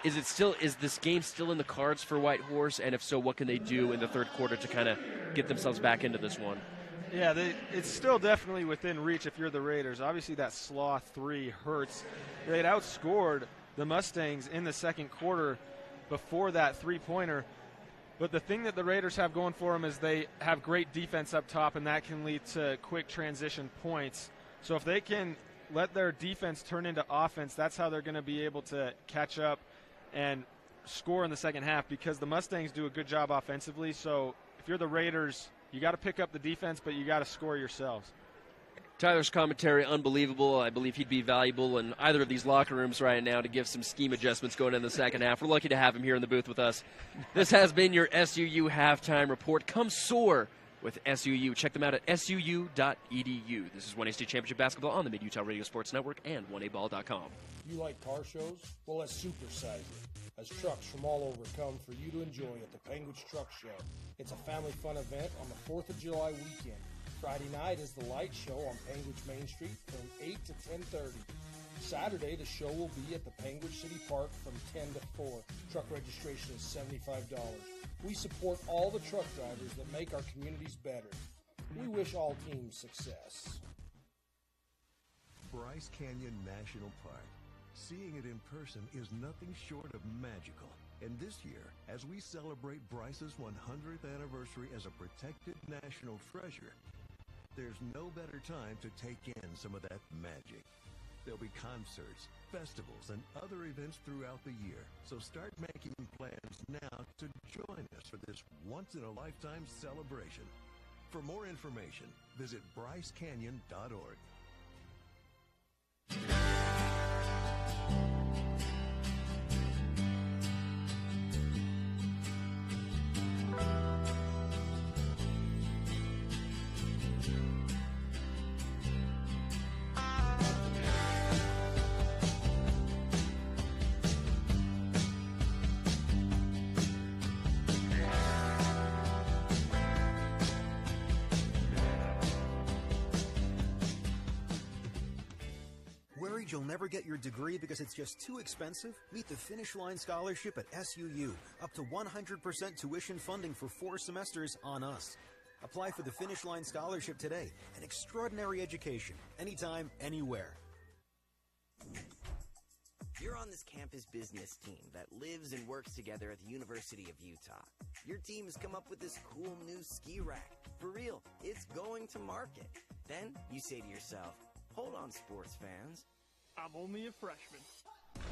Is this game still in the cards for Whitehorse? And if so, what can they do in the third quarter to kind of get themselves back into this one? Yeah, it's still definitely within reach if you're the Raiders. Obviously, that Slaw 3 hurts. They had outscored the Mustangs in the second quarter before that three-pointer. But the thing that the Raiders have going for them is they have great defense up top, and that can lead to quick transition points. So if they can let their defense turn into offense, that's how they're going to be able to catch up and score in the second half, because the Mustangs do a good job offensively. So if you're the Raiders, you got to pick up the defense, but you got to score yourselves. Tyler's commentary, unbelievable. I believe he'd be valuable in either of these locker rooms right now to give some scheme adjustments going in the second half. We're lucky to have him here in the booth with us. This has been your SUU halftime report. Come soar with SUU. Check them out at suu.edu. This is 1A State Championship Basketball on the Mid-Utah Radio Sports Network and 1aball.com. You like car shows? Well, let's supersize it, as trucks from all over come for you to enjoy at the Panguitch Truck Show. It's a family fun event on the 4th of July weekend. Friday night is the light show on Panguitch Main Street from 8 to 10:30. Saturday, the show will be at the Panguitch City Park from 10 to 4. Truck registration is $75. We support all the truck drivers that make our communities better. We wish all teams success. Bryce Canyon National Park. Seeing it in person is nothing short of magical. And this year, as we celebrate Bryce's 100th anniversary as a protected national treasure, there's no better time to take in some of that magic. There'll be concerts, festivals, and other events throughout the year. So start making plans now to join us for this once-in-a-lifetime celebration. For more information, visit brycecanyon.org. Worried you'll never get your degree because it's just too expensive? Meet the Finish Line Scholarship at SUU. Up to 100% tuition funding for 4 semesters on us. Apply for the Finish Line Scholarship today. An extraordinary education. Anytime, anywhere. You're on this campus business team that lives and works together at the University of Utah. Your team has come up with this cool new ski rack. For real, it's going to market. Then you say to yourself, hold on, sports fans. I'm only a freshman.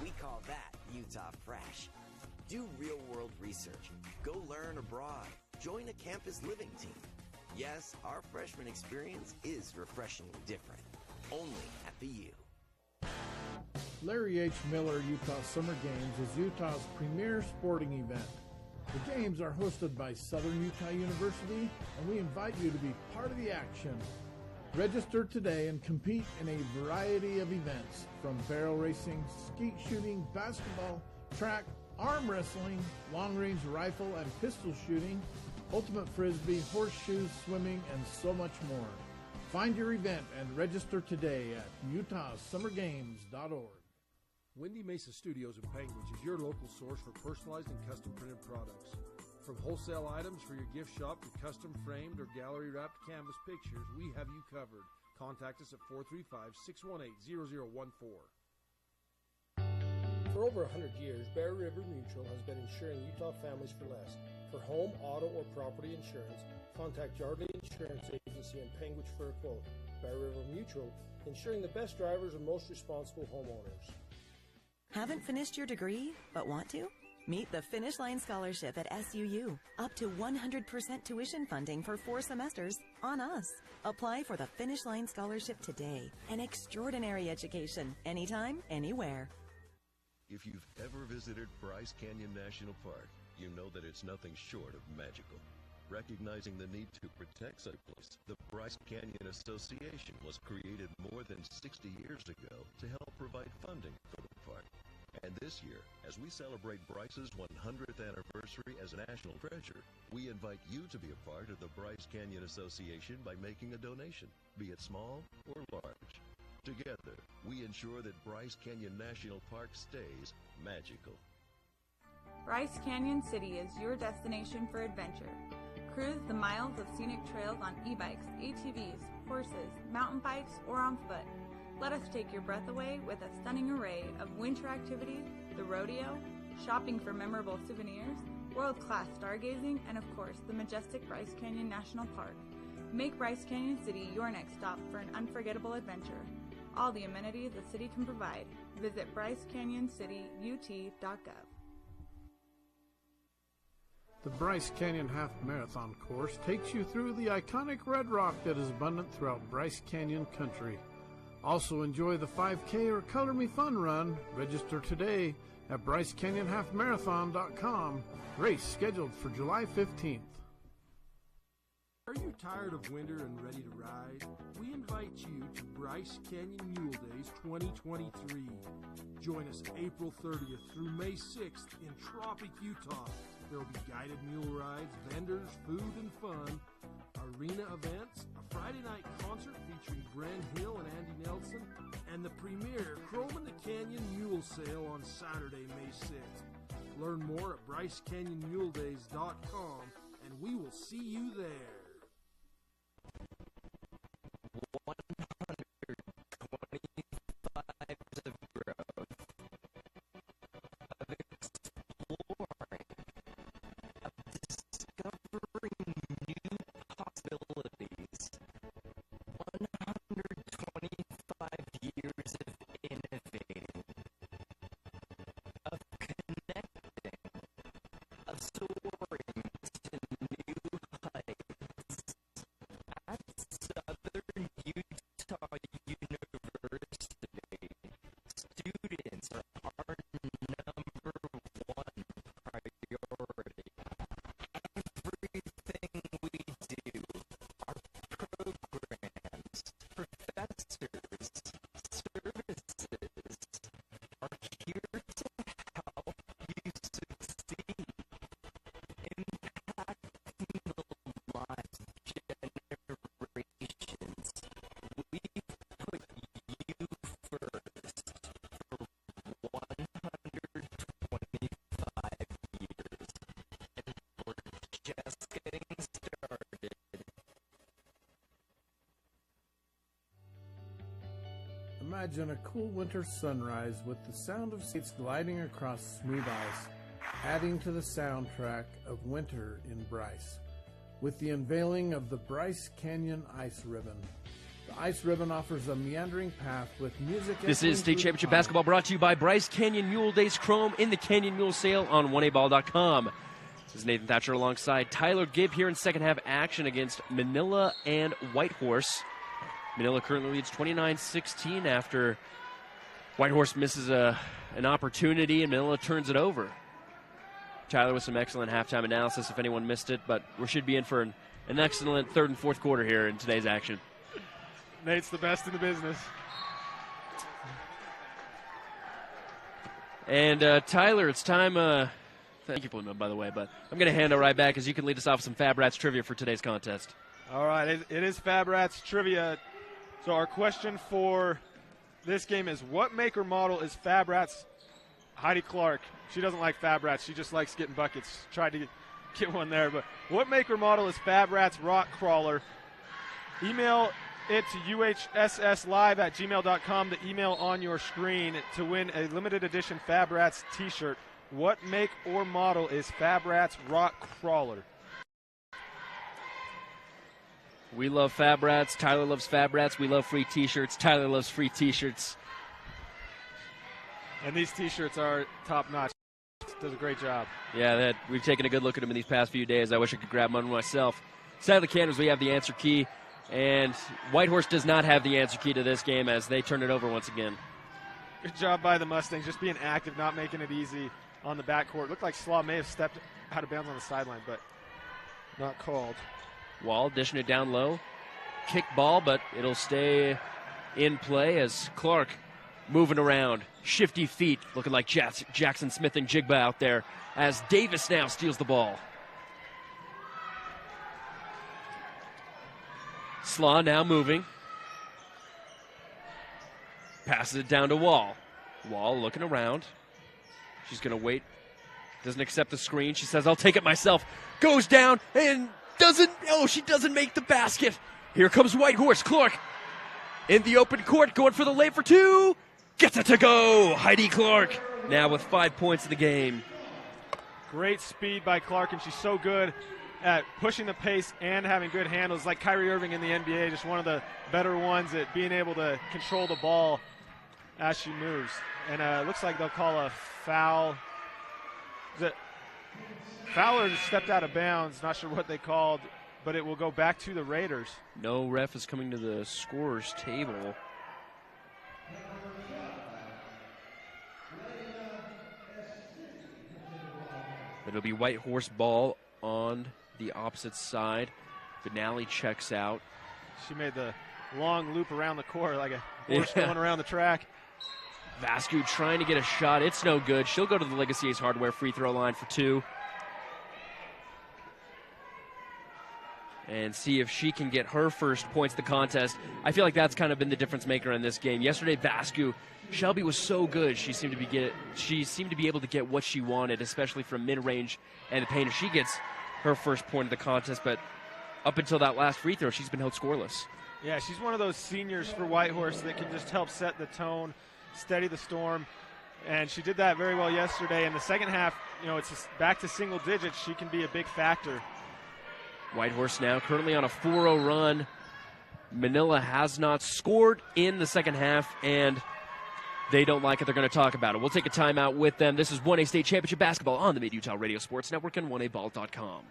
We call that Utah Fresh. Do real-world research. Go learn abroad. Join a campus living team. Yes, our freshman experience is refreshingly different. Only at the U. Larry H. Miller Utah Summer Games is Utah's premier sporting event. The games are hosted by Southern Utah University, and we invite you to be part of the action. Register today and compete in a variety of events, from barrel racing, skeet shooting, basketball, track, arm wrestling, long-range rifle and pistol shooting, ultimate frisbee, horseshoes, swimming, and so much more. Find your event and register today at utahsummergames.org. Windy Mesa Studios in Panguitch is your local source for personalized and custom printed products. From wholesale items for your gift shop to custom framed or gallery wrapped canvas pictures, we have you covered. Contact us at 435-618-0014. For over 100 years, Bear River Mutual has been insuring Utah families for less. For home, auto, or property insurance, contact Yardley Insurance Agency in Panguitch for a quote. Bear River Mutual, insuring the best drivers and most responsible homeowners. Haven't finished your degree, but want to? Meet the Finish Line Scholarship at SUU. Up to 100% tuition funding for 4 semesters on us. Apply for the Finish Line Scholarship today. An extraordinary education. Anytime, anywhere. If you've ever visited Bryce Canyon National Park, you know that it's nothing short of magical. Recognizing the need to protect such a place, the Bryce Canyon Association was created more than 60 years ago to help provide funding for the park. And this year, as we celebrate Bryce's 100th anniversary as a national treasure, we invite you to be a part of the Bryce Canyon Association by making a donation, be it small or large. Together, we ensure that Bryce Canyon National Park stays magical. Bryce Canyon City is your destination for adventure. Cruise the miles of scenic trails on e-bikes, ATVs, horses, mountain bikes, or on foot. Let us take your breath away with a stunning array of winter activities, the rodeo, shopping for memorable souvenirs, world-class stargazing, and of course, the majestic Bryce Canyon National Park. Make Bryce Canyon City your next stop for an unforgettable adventure. All the amenities the city can provide. Visit brycecanyoncityut.gov. The Bryce Canyon Half Marathon course takes you through the iconic red rock that is abundant throughout Bryce Canyon country. Also enjoy the 5K or Color Me Fun run. Register today at brycecanyonhalfmarathon.com. Race scheduled for July 15th. Are you tired of winter and ready to ride? We invite you to Bryce Canyon Mule Days 2023. Join us April 30th through May 6th in Tropic, Utah. There will be guided mule rides, vendors, food and fun, arena events, a Friday night concert featuring Bren Hill and Andy Nelson, and the premier Chrome in the Canyon Mule Sale on Saturday, May 6th. Learn more at brycecanyonmuledays.com, and we will see you there. 125 years of growth, of exploring, of discovering new possibilities. 125 years of innovating, of connecting, of soaring to new heights. Imagine a cool winter sunrise with the sound of skates gliding across smooth ice, adding to the soundtrack of winter in Bryce. With the unveiling of the Bryce Canyon Ice Ribbon. The Ice Ribbon offers a meandering path with music. This is State Championship Basketball brought to you by Bryce Canyon Mule Days Chrome in the Canyon Mule sale on 1aball.com. This is Nathan Thatcher alongside Tyler Gibb here in second half action against Manila and Whitehorse. Manila currently leads 29-16 after Whitehorse misses an opportunity and Manila turns it over. Tyler with some excellent halftime analysis if anyone missed it, but we should be in for an excellent third and fourth quarter here in today's action. Nate's the best in the business. And Tyler, it's time. Thank you, by the way, but I'm going to hand it right back as you can lead us off with some Fab Rats trivia for today's contest. All right, it is Fab Rats trivia. So our question for this game is, what make or model is Fab Rats? Heidi Clark, she doesn't like Fab Rats. She just likes getting buckets. Tried to get one there. But what make or model is Fab Rats Rock Crawler? Email it to uhsslive@gmail.com, the email on your screen, to win a limited edition Fab Rats t-shirt. What make or model is Fab Rats Rock Crawler? We love Fab Rats. Tyler loves Fab Rats. We love free t-shirts. Tyler loves free t-shirts. And these t-shirts are top-notch. Does a great job. Yeah, we've taken a good look at them in these past few days. I wish I could grab one myself. Side of the cannons, we have the answer key. And Whitehorse does not have the answer key to this game as they turn it over once again. Good job by the Mustangs, just being active, not making it easy on the backcourt. Looked like Slaw may have stepped out of bounds on the sideline, but not called. Wall dishing it down low. Kick ball, but it'll stay in play as Clark moving around. Shifty feet, looking like Jackson Smith and Jigba out there as Davis now steals the ball. Slaw now moving. Passes it down to Wall. Wall looking around. She's going to wait. Doesn't accept the screen. She says, I'll take it myself. Goes down and she doesn't make the basket. Here comes Whitehorse. Clark in the open court, going for the lay for two. Gets it to go. Heidi Clark now with 5 points in the game. Great speed by Clark, and she's so good at pushing the pace and having good handles, like Kyrie Irving in the NBA, just one of the better ones at being able to control the ball as she moves. And it looks like they'll call a foul. Fowler just stepped out of bounds, not sure what they called, but it will go back to the Raiders. No ref is coming to the scorer's table. It'll be Whitehorse ball on the opposite side. Benally checks out. She made the long loop around the court like a horse going around the track. Vascu trying to get a shot. It's no good. She'll go to the Legacy Ace Hardware free throw line for two. And see if she can get her first points of the contest. I feel like that's kind of been the difference maker in this game. Yesterday, Vascu, Shelby was so good. She seemed to be able to get what she wanted, especially from mid-range and the paint. If she gets her first point of the contest, but up until that last free throw, she's been held scoreless. Yeah, she's one of those seniors for Whitehorse that can just help set the tone, steady the storm, and she did that very well yesterday. In the second half, it's just back to single digits. She can be a big factor. Whitehorse now currently on a 4-0 run. Manila has not scored in the second half, and they don't like it. They're going to talk about it. We'll take a timeout with them. This is 1A State Championship Basketball on the Mid-Utah Radio Sports Network and 1aball.com.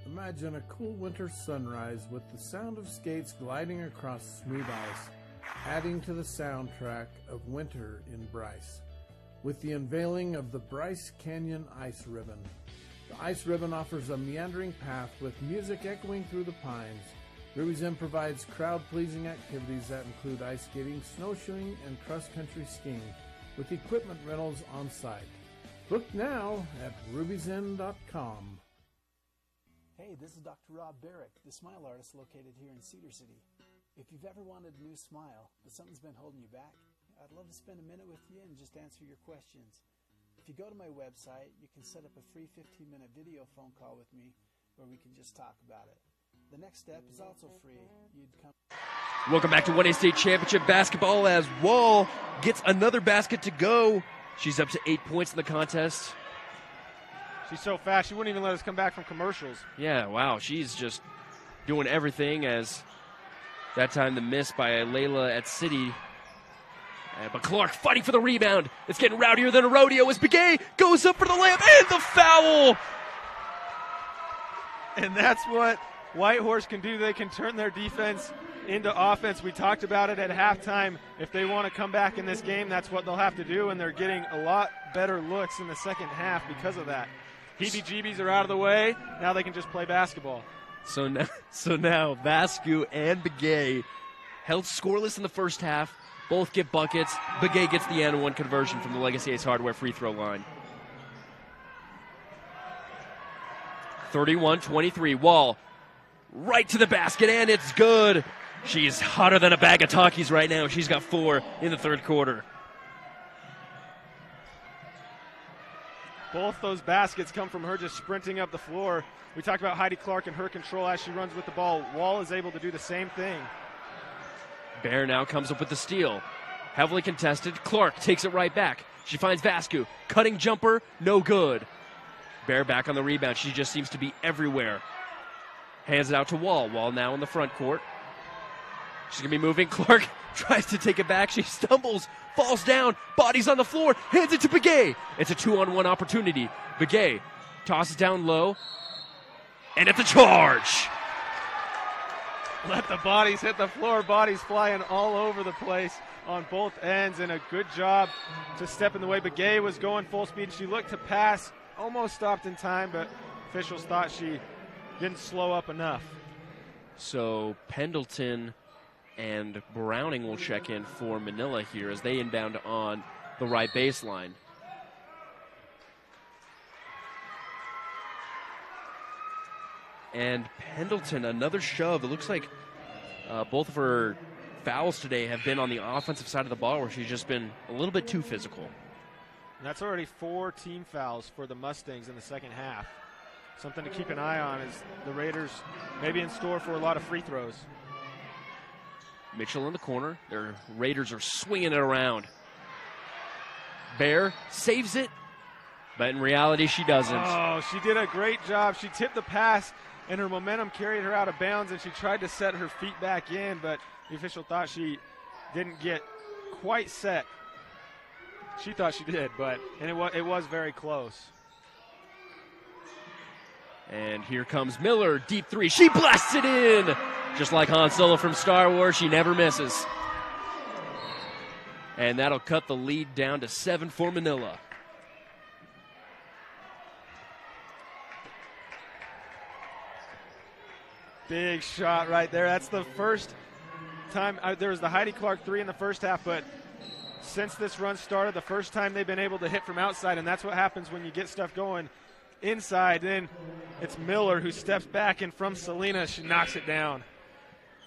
Imagine a cool winter sunrise with the sound of skates gliding across smooth ice, adding to the soundtrack of winter in Bryce. With the unveiling of the Bryce Canyon Ice Ribbon. The Ice Ribbon offers a meandering path with music echoing through the pines. Ruby's Inn provides crowd-pleasing activities that include ice skating, snowshoeing, and cross-country skiing, with equipment rentals on site. Book now at ruby'sinn.com. Hey, this is Dr. Rob Barrick, the smile artist located here in Cedar City. If you've ever wanted a new smile, but something's been holding you back, I'd love to spend a minute with you and just answer your questions. If you go to my website, you can set up a free 15-minute video phone call with me where we can just talk about it. The next step is also free. You'd come... Welcome back to 1A State Championship basketball as Wall gets another basket to go. She's up to 8 points in the contest. She's so fast, she wouldn't even let us come back from commercials. Yeah, wow, she's just doing everything. As that time the miss by Layla at City. But Clark fighting for the rebound. It's getting rowdier than a rodeo as Begay goes up for the layup and the foul. And that's what Whitehorse can do. They can turn their defense into offense. We talked about it at halftime. If they want to come back in this game, that's what they'll have to do, and they're getting a lot better looks in the second half because of that. Heebie-jeebies are out of the way. Now they can just play basketball. So now Vascu and Begay held scoreless in the first half. Both get buckets. Begay gets the and one conversion from the Legacy Ace Hardware free throw line. 31-23. Wall right to the basket, and it's good. She's hotter than a bag of Takis right now. She's got 4 in the third quarter. Both those baskets come from her just sprinting up the floor. We talked about Heidi Clark and her control as she runs with the ball. Wall is able to do the same thing. Bear now comes up with the steal. Heavily contested. Clark takes it right back. She finds Vascu. Cutting jumper, no good. Bear back on the rebound. She just seems to be everywhere. Hands it out to Wall. Wall now in the front court. She's going to be moving. Clark tries to take it back. She stumbles, falls down, bodies on the floor, hands it to Begay. It's a 2-on-1 opportunity. Begay tosses down low, and it's a charge. Let the bodies hit the floor. Bodies flying all over the place on both ends, and a good job to step in the way. Begay was going full speed. She looked to pass, almost stopped in time, but officials thought she didn't slow up enough. So Pendleton and Browning will check in for Manila here as they inbound on the right baseline. And Pendleton, another shove. It looks like both of her fouls today have been on the offensive side of the ball where she's just been a little bit too physical. And that's already 4 team fouls for the Mustangs in the second half. Something to keep an eye on is the Raiders maybe in store for a lot of free throws. Mitchell in the corner. Their Raiders are swinging it around. Bear saves it, but in reality she doesn't. Oh, she did a great job. She tipped the pass, and her momentum carried her out of bounds, and she tried to set her feet back in, but the official thought she didn't get quite set. She thought she did, but it was very close. And here comes Miller, deep three. She blasts it in! Just like Han Solo from Star Wars, she never misses. And that'll cut the lead down to 7 for Manila. Big shot right there. That's the first time. There was the Heidi Clark 3 in the first half, but since this run started, the first time they've been able to hit from outside, and that's what happens when you get stuff going inside. Then it's Miller who steps back, and from Selena, she knocks it down.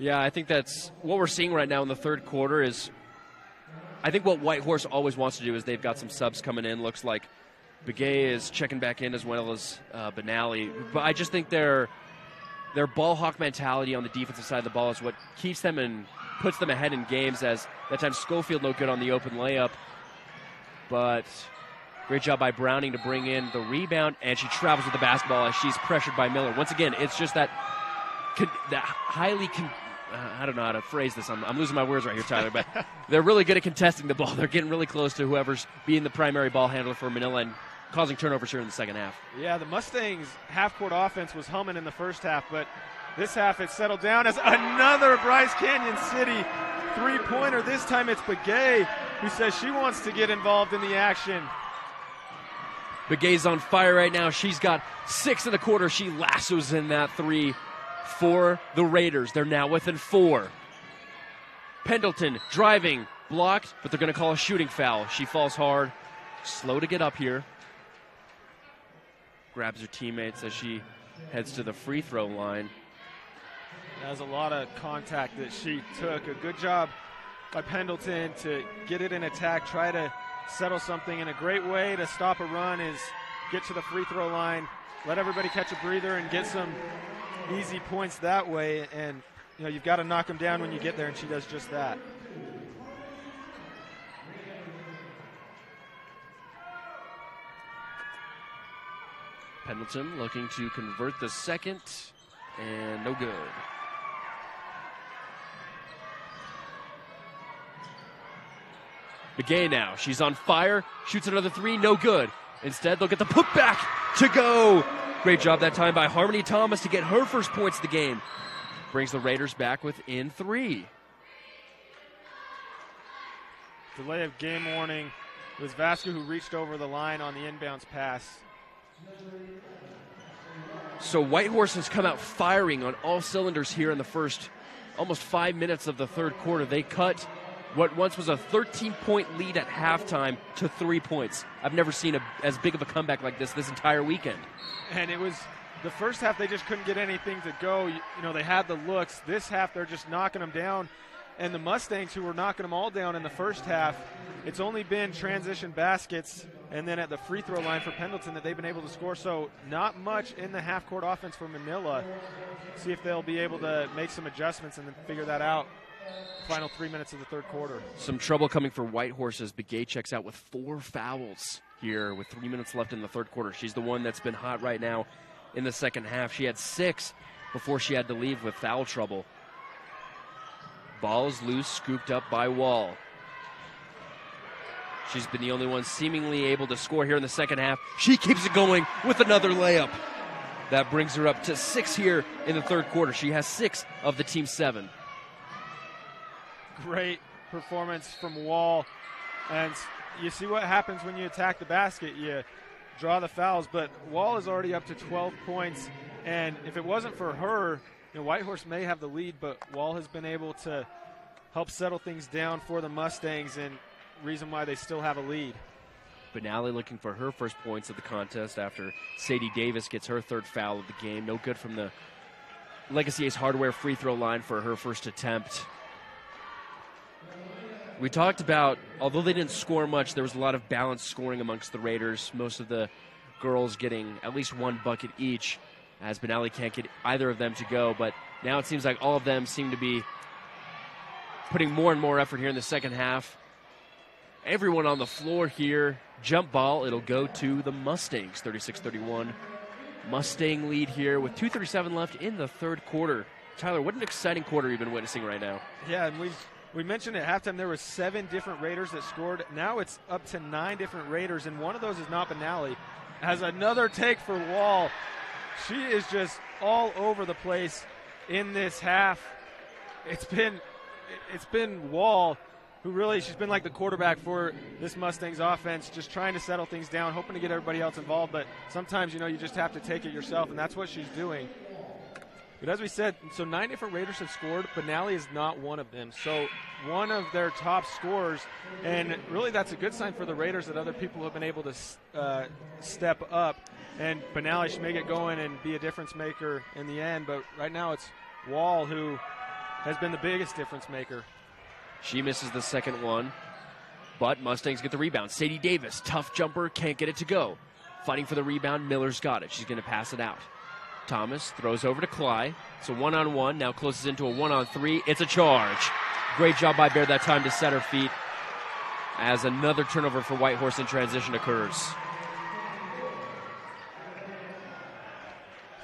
Yeah, I think that's what we're seeing right now in the third quarter is I think what Whitehorse always wants to do is they've got some subs coming in. Looks like Begay is checking back in as well as Benally. But I just think their ball hawk mentality on the defensive side of the ball is what keeps them and puts them ahead in games, as that time Schofield no good on the open layup. But great job by Browning to bring in the rebound, and she travels with the basketball as she's pressured by Miller. Once again, it's just that highly I don't know how to phrase this. I'm losing my words right here, Tyler, but they're really good at contesting the ball. They're getting really close to whoever's being the primary ball handler for Manila and causing turnovers here in the second half. Yeah, the Mustangs' half-court offense was humming in the first half, but this half it settled down as another Bryce Canyon City three-pointer. This time it's Begay who says she wants to get involved in the action. Begay's on fire right now. She's got 6 in the quarter. She lassos in that three for the Raiders. They're now within 4. Pendleton driving, blocked, but they're going to call a shooting foul. She falls hard, slow to get up here. Grabs her teammates as she heads to the free throw line. That was a lot of contact that she took. A good job by Pendleton to get it in attack, try to settle something. And a great way to stop a run is get to the free throw line, let everybody catch a breather and get some easy points that way. And you've got to knock them down when you get there, and she does just that. Pendleton looking to convert the second, and no good. Begay now, she's on fire, shoots another three, no good. Instead, they'll get the putback to go. Great job that time by Harmony Thomas to get her first points of the game. Brings the Raiders back within 3. Delay of game warning. It was Vasco who reached over the line on the inbounds pass. So Whitehorse has come out firing on all cylinders here in the first almost 5 minutes of the third quarter. They cut what once was a 13-point lead at halftime to 3 points. I've never seen as big of a comeback like this entire weekend. And it was the first half, they just couldn't get anything to go. They had the looks. This half, they're just knocking them down. And the Mustangs, who were knocking them all down in the first half, it's only been transition baskets and then at the free throw line for Pendleton that they've been able to score. So not much in the half-court offense for Manila. See if they'll be able to make some adjustments and then figure that out. Final 3 minutes of the third quarter. Some trouble coming for Whitehorse as Begay checks out with 4 fouls here with 3 minutes left in the third quarter. She's the one that's been hot right now in the second half. She had 6 before she had to leave with foul trouble. Ball is loose, scooped up by Wall. She's been the only one seemingly able to score here in the second half. She keeps it going with another layup. That brings her up to 6 here in the third quarter. She has 6 of the team's 7. Great performance from Wall. And you see what happens when you attack the basket. You draw the fouls, but Wall is already up to 12 points. And if it wasn't for her, Whitehorse may have the lead, but Wall has been able to help settle things down for the Mustangs, and reason why they still have a lead. Benally looking for her first points of the contest after Sadie Davis gets her third foul of the game. No good from the Legacy Ace Hardware free throw line for her first attempt. We talked about, although they didn't score much, there was a lot of balanced scoring amongst the Raiders. Most of the girls getting at least 1 bucket each, as Benally can't get either of them to go. But now it seems like all of them seem to be putting more and more effort here in the second half. Everyone on the floor here. Jump ball, it'll go to the Mustangs, 36-31. Mustang lead here with 2:37 left in the third quarter. Tyler, what an exciting quarter you've been witnessing right now. Yeah, and we mentioned at halftime there were 7 different Raiders that scored. Now it's up to 9 different Raiders, and one of those is not Benally. Has another take for Wall. She is just all over the place in this half. It's been Wall who really, she's been like the quarterback for this Mustangs offense, just trying to settle things down, hoping to get everybody else involved. But sometimes, you just have to take it yourself, and that's what she's doing. But as we said, so 9 different Raiders have scored. Benally is not one of them. So one of their top scorers, and really that's a good sign for the Raiders that other people have been able to step up. And Benally should make it going and be a difference maker in the end. But right now it's Wall who has been the biggest difference maker. She misses the second one, but Mustangs get the rebound. Sadie Davis, tough jumper, can't get it to go. Fighting for the rebound, Miller's got it. She's going to pass it out. Thomas throws over to Cly. It's a 1-on-1, now closes into a 1-on-3. It's a charge. Great job by Bear that time to set her feet as another turnover for Whitehorse in transition occurs.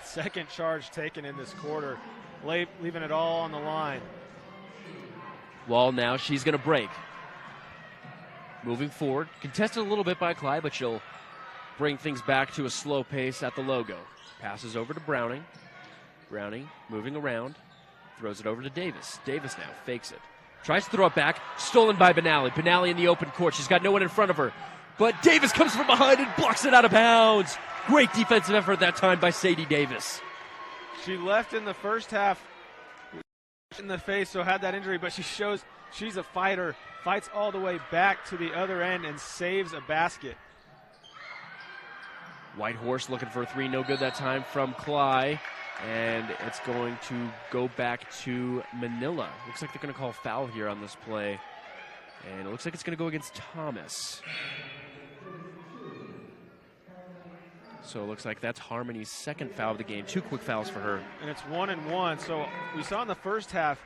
Second charge taken in this quarter, leaving it all on the line. Wall now, she's going to break. Moving forward, contested a little bit by Cly, but she'll bring things back to a slow pace at the logo. Passes over to Browning. Browning moving around, throws it over to Davis. Davis now fakes it. Tries to throw it back, stolen by Benally. Benally in the open court. She's got no one in front of her. But Davis comes from behind and blocks it out of bounds. Great defensive effort that time by Sadie Davis. She left in the first half in the face, so had that injury, but she shows she's a fighter, fights all the way back to the other end and saves a basket. Whitehorse looking for a 3, no good that time from Cly, and it's going to go back to Manila. Looks like they're going to call foul here on this play, and it looks like it's going to go against Thomas. So it looks like that's Harmony's second foul of the game. 2 quick fouls for her. And it's 1-1. So we saw in the first half,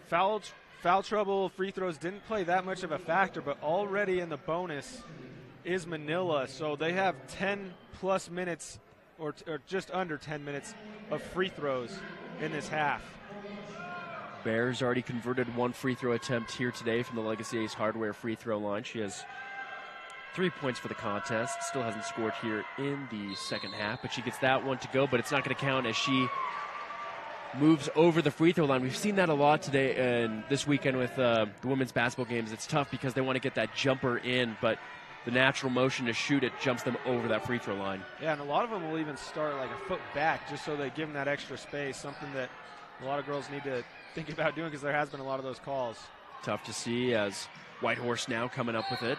foul trouble, free throws didn't play that much of a factor, but already in the bonus is Manila. So they have 10-plus minutes or just under 10 minutes of free throws in this half. Bears already converted 1 free throw attempt here today from the Legacy Ace Hardware free throw line. She has 3 points for the contest. Still hasn't scored here in the second half, but she gets that one to go, but it's not going to count as she moves over the free throw line. We've seen that a lot today and this weekend with the women's basketball games. It's tough because they want to get that jumper in, but the natural motion to shoot it jumps them over that free throw line. Yeah, and a lot of them will even start like a foot back just so they give them that extra space, something that a lot of girls need to think about doing because there has been a lot of those calls. Tough to see as Whitehorse now coming up with it.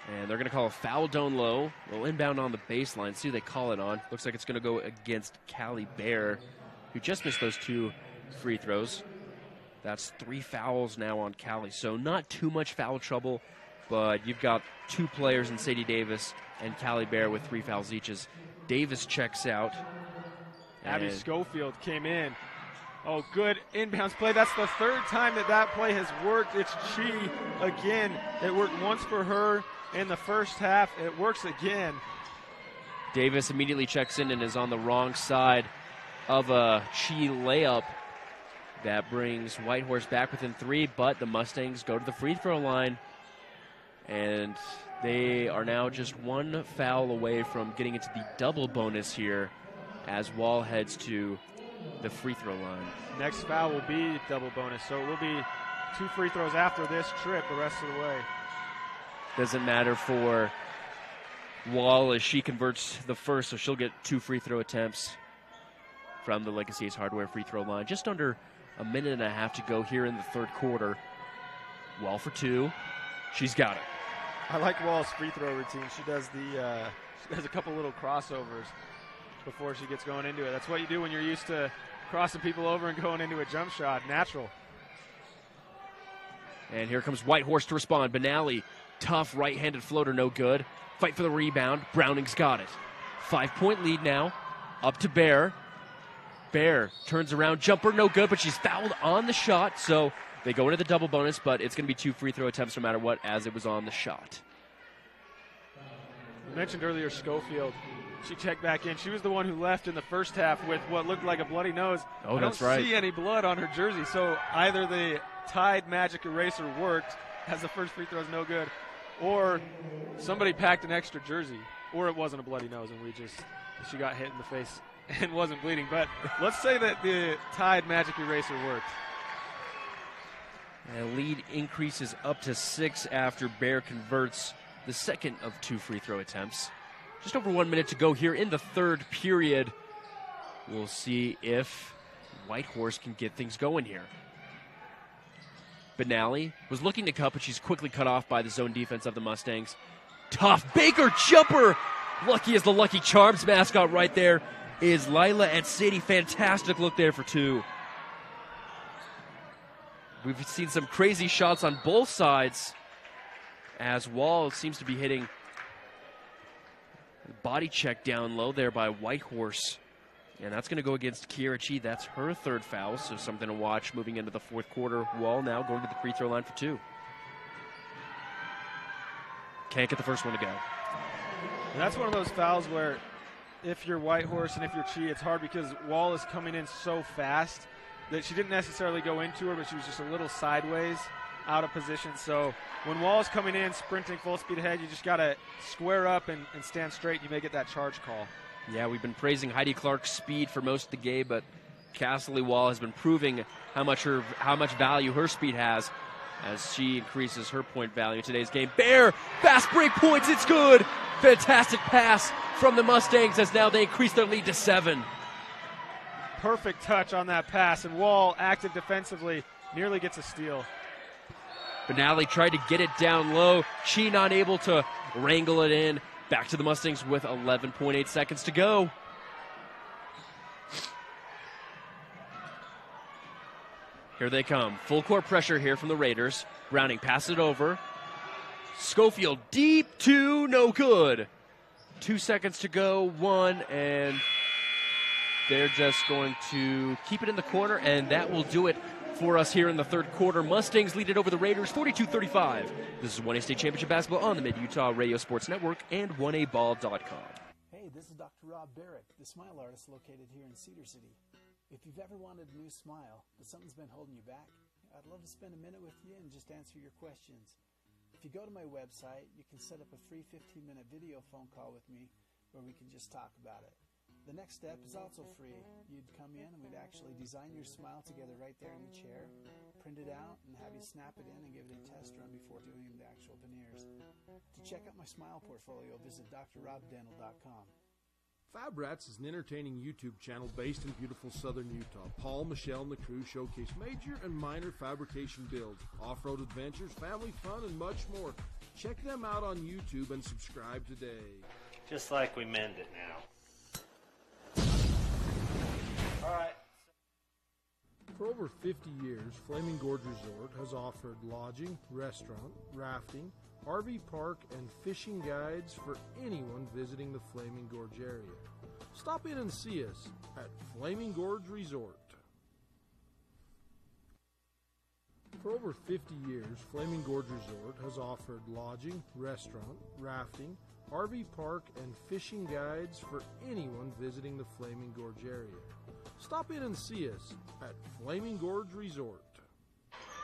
And they're going to call a foul down low. They'll inbound on the baseline. See who they call it on. Looks like it's going to go against Callie Bear, who just missed those 2 free throws. That's 3 fouls now on Callie. So not too much foul trouble, but you've got 2 players in Sadie Davis and Callie Bear with 3 fouls each as Davis checks out. Abby Schofield came in. Oh, good inbounds play. That's the 3rd time that play has worked. It's Chi again. It worked once for her in the first half. It works again. Davis immediately checks in and is on the wrong side of a Chi layup. That brings Whitehorse back within 3, but the Mustangs go to the free throw line. And they are now just 1 foul away from getting into the double bonus here as Wall heads to the free throw line. Next foul will be double bonus, so it will be 2 free throws after this trip the rest of the way. Doesn't matter for Wall as she converts the first, so she'll get 2 free throw attempts from the Legacy Ace Hardware free throw line. Just under a minute and a half to go here in the 3rd quarter. Wall for 2. She's got it. I like Wall's free throw routine. She does a couple little crossovers before she gets going into it. That's what you do when you're used to crossing people over and going into a jump shot. Natural. And here comes Whitehorse to respond. Benally, tough right-handed floater, no good. Fight for the rebound. Browning's got it. 5-point lead now. Up to Bear. Bear turns around. Jumper, no good, but she's fouled on the shot. So they go into the double bonus, but it's going to be 2 free throw attempts no matter what, as it was on the shot. You mentioned earlier Schofield. She checked back in. She was the one who left in the first half with what looked like a bloody nose. Oh, that's right. I don't see any blood on her jersey, so either the Tide Magic Eraser worked, as the first free throw is no good, or somebody packed an extra jersey, or it wasn't a bloody nose and she got hit in the face and wasn't bleeding. But let's say that the Tide Magic Eraser worked. And lead increases up to 6 after Bear converts the second of 2 free throw attempts. Just over 1 minute to go here in the 3rd period. We'll see if Whitehorse can get things going here. Benally was looking to cut, but she's quickly cut off by the zone defense of the Mustangs. Tough Baker jumper. Lucky as the Lucky Charms mascot right there is Lila and Sadie. Fantastic look there for 2. We've seen some crazy shots on both sides as Wall seems to be hitting body check down low there by Whitehorse. And that's going to go against Kiera Chi. That's her 3rd foul, so something to watch moving into the 4th quarter. Wall now going to the free throw line for 2. Can't get the first one to go. And that's one of those fouls where if you're Whitehorse and if you're Chi, it's hard because Wall is coming in so fast that she didn't necessarily go into her, but she was just a little sideways out of position. So when Wall's coming in, sprinting full speed ahead, you just got to square up and stand straight. You may get that charge call. Yeah, we've been praising Heidi Clark's speed for most of the game, but Castley Wall has been proving how much value her speed has as she increases her point value in today's game. Bear, fast break points, it's good. Fantastic pass from the Mustangs as now they increase their lead to 7. Perfect touch on that pass, and Wall, active defensively, nearly gets a steal. Benally tried to get it down low. Chi not able to wrangle it in. Back to the Mustangs with 11.8 seconds to go. Here they come. Full court pressure here from the Raiders. Browning passes it over. Schofield deep 2, no good. 2 seconds to go, 1, and they're just going to keep it in the corner, and that will do it for us here in the third quarter. Mustangs lead it over the Raiders 42-35. This is 1A State Championship Basketball on the Mid-Utah Radio Sports Network and 1aball.com. Hey, this is Dr. Rob Barrick, the smile artist located here in Cedar City. If you've ever wanted a new smile, but something's been holding you back, I'd love to spend a minute with you and just answer your questions. If you go to my website, you can set up a free 15-minute video phone call with me where we can just talk about it. The next step is also free. You'd come in and we'd actually design your smile together right there in the chair, print it out, and have you snap it in and give it a test run before doing the actual veneers. To check out my smile portfolio, visit drrobdental.com. Fab Rats is an entertaining YouTube channel based in beautiful southern Utah. Paul, Michelle, and the crew showcase major and minor fabrication builds, off-road adventures, family fun, and much more. Check them out on YouTube and subscribe today. Just like we mend it now. All right. For over 50 years, Flaming Gorge Resort has offered lodging, restaurant, rafting, RV park, and fishing guides for anyone visiting the Flaming Gorge area. Stop in and see us at Flaming Gorge Resort. For over 50 years, Flaming Gorge Resort has offered lodging, restaurant, rafting, RV park, and fishing guides for anyone visiting the Flaming Gorge area. Stop in and see us at Flaming Gorge Resort.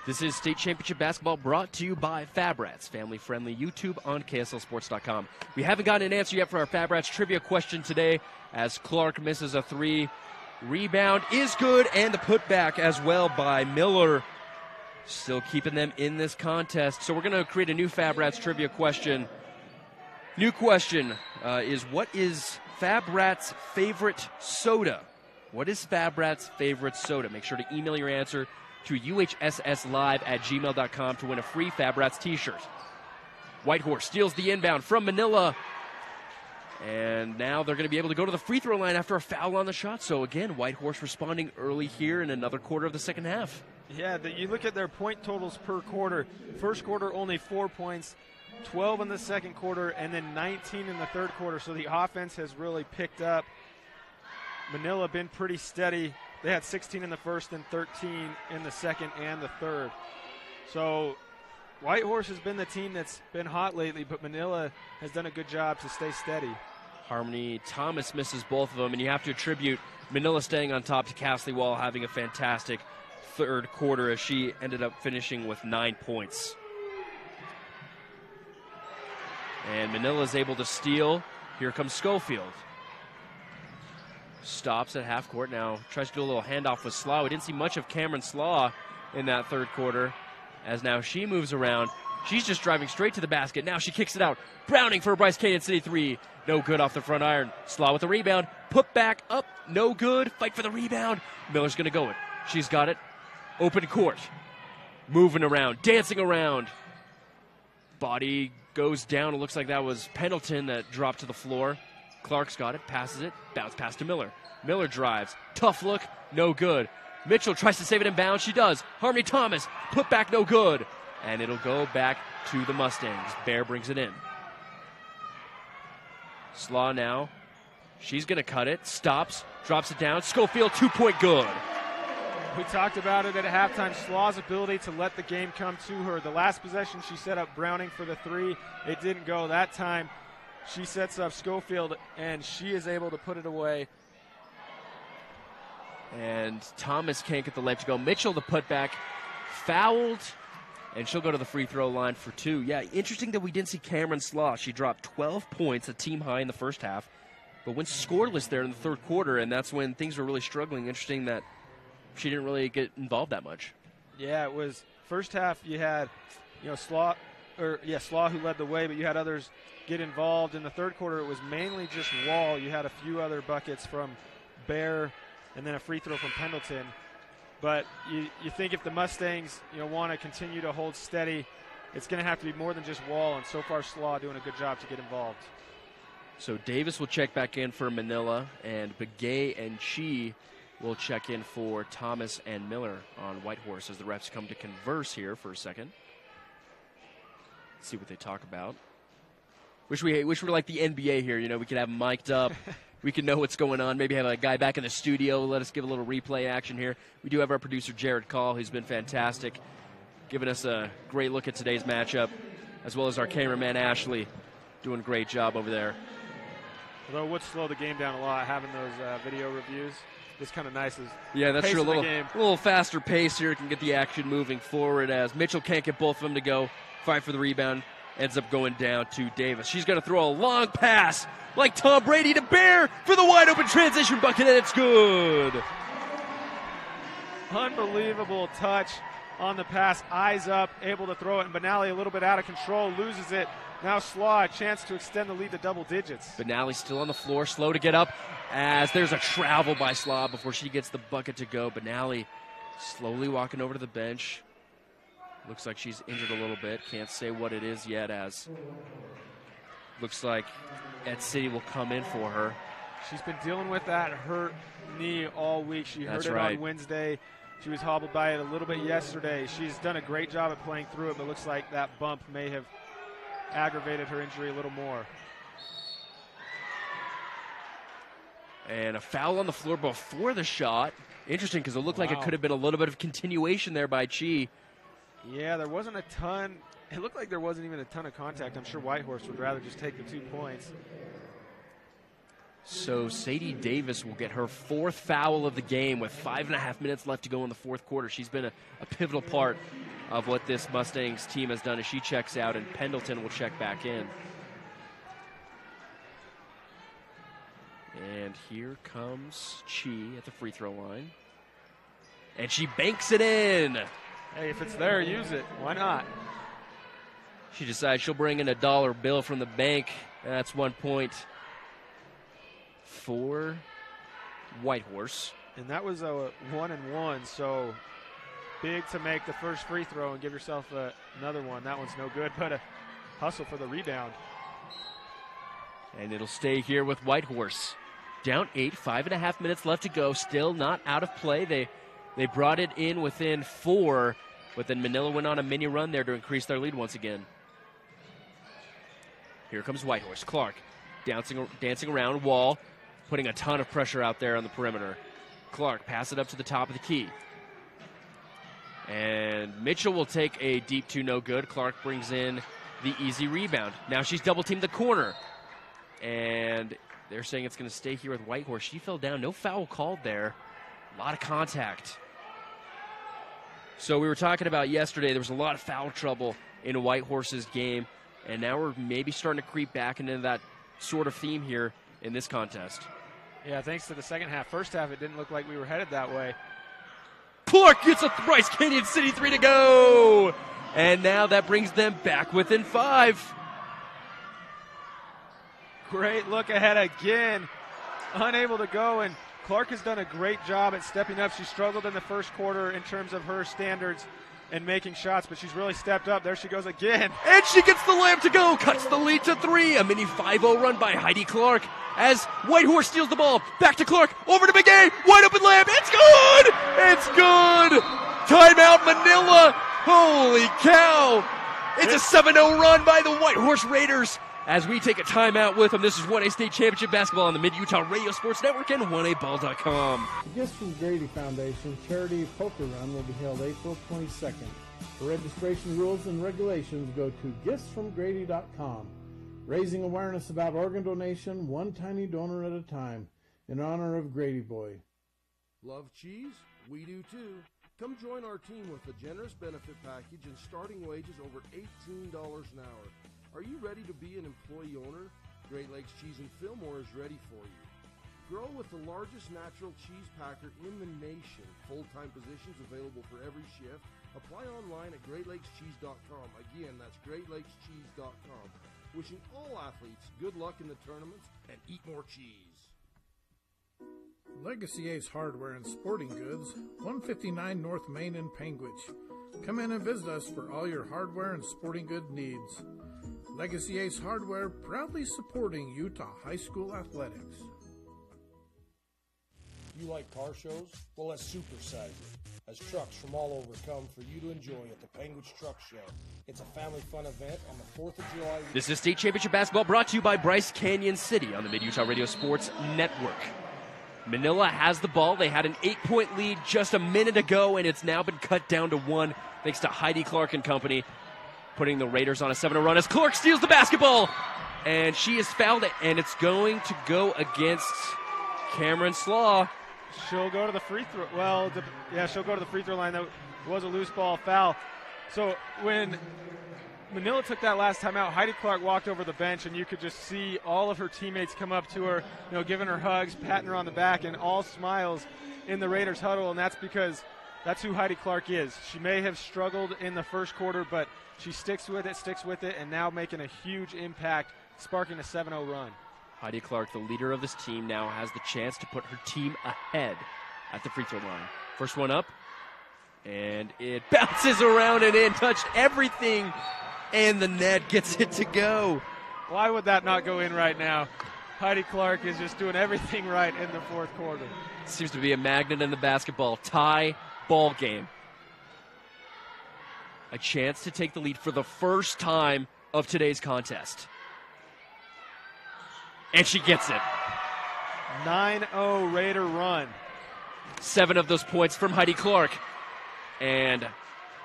This is State Championship Basketball brought to you by Fab Rats, family-friendly YouTube on KSLSports.com. We haven't gotten an answer yet for our Fab Rats trivia question today as Clark misses a 3. Rebound is good, and the putback as well by Miller. Still keeping them in this contest. So we're going to create a new Fab Rats trivia question. New question is, what is Fab Rats' favorite soda? What is Fab Rats' favorite soda? Make sure to email your answer to uhsslive@gmail.com to win a free Fab Rats t-shirt. Whitehorse steals the inbound from Manila. And now they're going to be able to go to the free throw line after a foul on the shot. So again, Whitehorse responding early here in another quarter of the second half. Yeah, you look at their point totals per quarter. First quarter, only 4 points. 12 in the second quarter, and then 19 in the third quarter. So the offense has really picked up. Manila been pretty steady. They had 16 in the first and 13 in the second and the third. So Whitehorse has been the team that's been hot lately, but Manila has done a good job to stay steady. Harmony Thomas misses both of them, and you have to attribute Manila staying on top to Castley Wall having a fantastic third quarter as she ended up finishing with 9 points. And Manila is able to steal. Here comes Schofield. Stops at half court now. Tries to do a little handoff with Slaw. We didn't see much of Cameron Slaw in that third quarter as now she moves around. She's just driving straight to the basket. Now she kicks it out. Browning for a Bryce Canyon City 3. No good off the front iron. Slaw with the rebound. Put back up. No good. Fight for the rebound. Miller's going to go it. She's got it. Open court. Moving around. Dancing around. Body goes down. It looks like that was Pendleton that dropped to the floor. Clark's got it, passes it, bounce pass to Miller. Miller drives, tough look, no good. Mitchell tries to save it in bounds, she does. Harmony Thomas, put back, no good. And it'll go back to the Mustangs. Bear brings it in. Slaw now, she's gonna cut it, stops, drops it down. Schofield, 2-point good. We talked about it at halftime, Slaw's ability to let the game come to her. The last possession she set up Browning for the 3. It didn't go that time. She sets up Schofield, and she is able to put it away. And Thomas can't get the layup to go. Mitchell, the putback, fouled, and she'll go to the free throw line for 2. Yeah, interesting that we didn't see Cameron Slaw. She dropped 12 points, a team high in the first half, but went scoreless there in the third quarter, and that's when things were really struggling. Interesting that she didn't really get involved that much. Yeah, it was first half you had, Slaw who led the way, but you had others get involved. In the third quarter, it was mainly just Wall. You had a few other buckets from Bear and then a free throw from Pendleton. But you think if the Mustangs want to continue to hold steady, it's going to have to be more than just Wall, and so far Slaw doing a good job to get involved. So Davis will check back in for Manila, and Begay and Chi will check in for Thomas and Miller on Whitehorse as the refs come to converse here for a second. See what they talk about. Wish we were like the NBA here. You know, we could have them mic'd up. We can know what's going on. Maybe have a guy back in the studio. Let us give a little replay action here. We do have our producer, Jared Call, who's been fantastic, giving us a great look at today's matchup, as well as our cameraman, Ashley, doing a great job over there. Although it would slow the game down a lot, having those video reviews. It's kind of nice. Yeah, that's true. A little faster pace here can get the action moving forward as Mitchell can't get both of them to go. Fight for the rebound. Ends up going down to Davis. She's going to throw a long pass like Tom Brady to Bear for the wide open transition bucket, and it's good. Unbelievable touch on the pass. Eyes up, able to throw it, and Benally a little bit out of control, loses it. Now Slaw, a chance to extend the lead to double digits. Benally still on the floor, slow to get up as there's a travel by Slaw before she gets the bucket to go. Benally slowly walking over to the bench. Looks like she's injured a little bit. Can't say what it is yet, as looks like Ed City will come in for her. She's been dealing with that hurt knee all week. She hurt it on Wednesday. She was hobbled by it a little bit yesterday. She's done a great job at playing through it, but looks like that bump may have aggravated her injury a little more. And a foul on the floor before the shot. Interesting, because it looked like it could have been a little bit of continuation there by Chi. Yeah, there wasn't a ton. It looked like there wasn't even a ton of contact. I'm sure Whitehorse would rather just take the 2 points. So Sadie Davis will get her 4th foul of the game with 5.5 minutes left to go in the 4th quarter. She's been a pivotal part of what this Mustangs team has done as she checks out, and Pendleton will check back in. And here comes Chi at the free throw line. And she banks it in. Hey, if it's there, use it. Why not? She decides she'll bring in a dollar bill from the bank. That's 1 point for Whitehorse. And that was a 1-and-1, so big to make the first free throw and give yourself another one. That one's no good, but a hustle for the rebound. And it'll stay here with Whitehorse. Down 8, 5.5 minutes left to go. Still not out of play. They brought it in within 4, but then Manila went on a mini run there to increase their lead once again. Here comes Whitehorse. Clark dancing around Wall, putting a ton of pressure out there on the perimeter. Clark pass it up to the top of the key. And Mitchell will take a deep 2, no good. Clark brings in the easy rebound. Now she's double-teamed the corner. And they're saying it's going to stay here with Whitehorse. She fell down. No foul called there. A lot of contact. So we were talking about yesterday, there was a lot of foul trouble in Whitehorse's game, and now we're maybe starting to creep back into that sort of theme here in this contest. Yeah, thanks to the second half. First half, it didn't look like we were headed that way. Clark gets a Bryce Canyon City 3 to go! And now that brings them back within 5. Great look ahead again. Unable to go, and Clark has done a great job at stepping up. She struggled in the first quarter in terms of her standards and making shots, but she's really stepped up. There she goes again. And she gets the layup to go, cuts the lead to 3. A mini 5-0 run by Heidi Clark as Whitehorse steals the ball. Back to Clark, over to McGay, wide open layup. It's good! It's good! Timeout Manila. Holy cow! It's a 7-0 run by the Whitehorse Raiders. As we take a timeout with them, this is 1A State Championship Basketball on the Mid-Utah Radio Sports Network and 1ABall.com. The Gifts from Grady Foundation Charity Poker Run will be held April 22nd. For registration rules and regulations, go to giftsfromgrady.com. Raising awareness about organ donation, one tiny donor at a time, in honor of Grady Boy. Love cheese? We do too. Come join our team with a generous benefit package and starting wages over $18 an hour. Are you ready to be an employee owner? Great Lakes Cheese and Fillmore is ready for you. Grow with the largest natural cheese packer in the nation. Full-time positions available for every shift. Apply online at GreatLakesCheese.com. Again, that's GreatLakesCheese.com. Wishing all athletes good luck in the tournaments and eat more cheese. Legacy Ace Hardware and Sporting Goods, 159 North Main in Panguitch. Come in and visit us for all your hardware and sporting good needs. Legacy Ace Hardware, proudly supporting Utah high school athletics. You like car shows? Well, let's supersize it. as trucks from all over come for you to enjoy at the Penguins Truck Show. It's a family fun event on the 4th of July. This is State Championship Basketball brought to you by Bryce Canyon City on the Mid-Utah Radio Sports Network. Manila has the ball. They had an 8-point lead just a minute ago, and it's now been cut down to 1 thanks to Heidi Clark and company, putting the Raiders on a 7-0 run as Clark steals the basketball. And she is fouled, and it's going to go against Cameron Slaw. She'll go to the free throw. Well, she'll go to the free throw line. That was a loose ball foul. So when Manila took that last time out, Heidi Clark walked over the bench, and you could just see all of her teammates come up to her, giving her hugs, patting her on the back, and all smiles in the Raiders huddle, and that's because that's who Heidi Clark is. She may have struggled in the first quarter, but she sticks with it, and now making a huge impact, sparking a 7-0 run. Heidi Clark, the leader of this team, now has the chance to put her team ahead at the free throw line. First one up, and it bounces around and in, touched everything, and the net gets it to go. Why would that not go in right now? Heidi Clark is just doing everything right in the fourth quarter. Seems to be a magnet in the basketball. Tie ball game. A chance to take the lead for the first time of today's contest. And she gets it. 9-0 Raider run. 7 of those points from Heidi Clark. And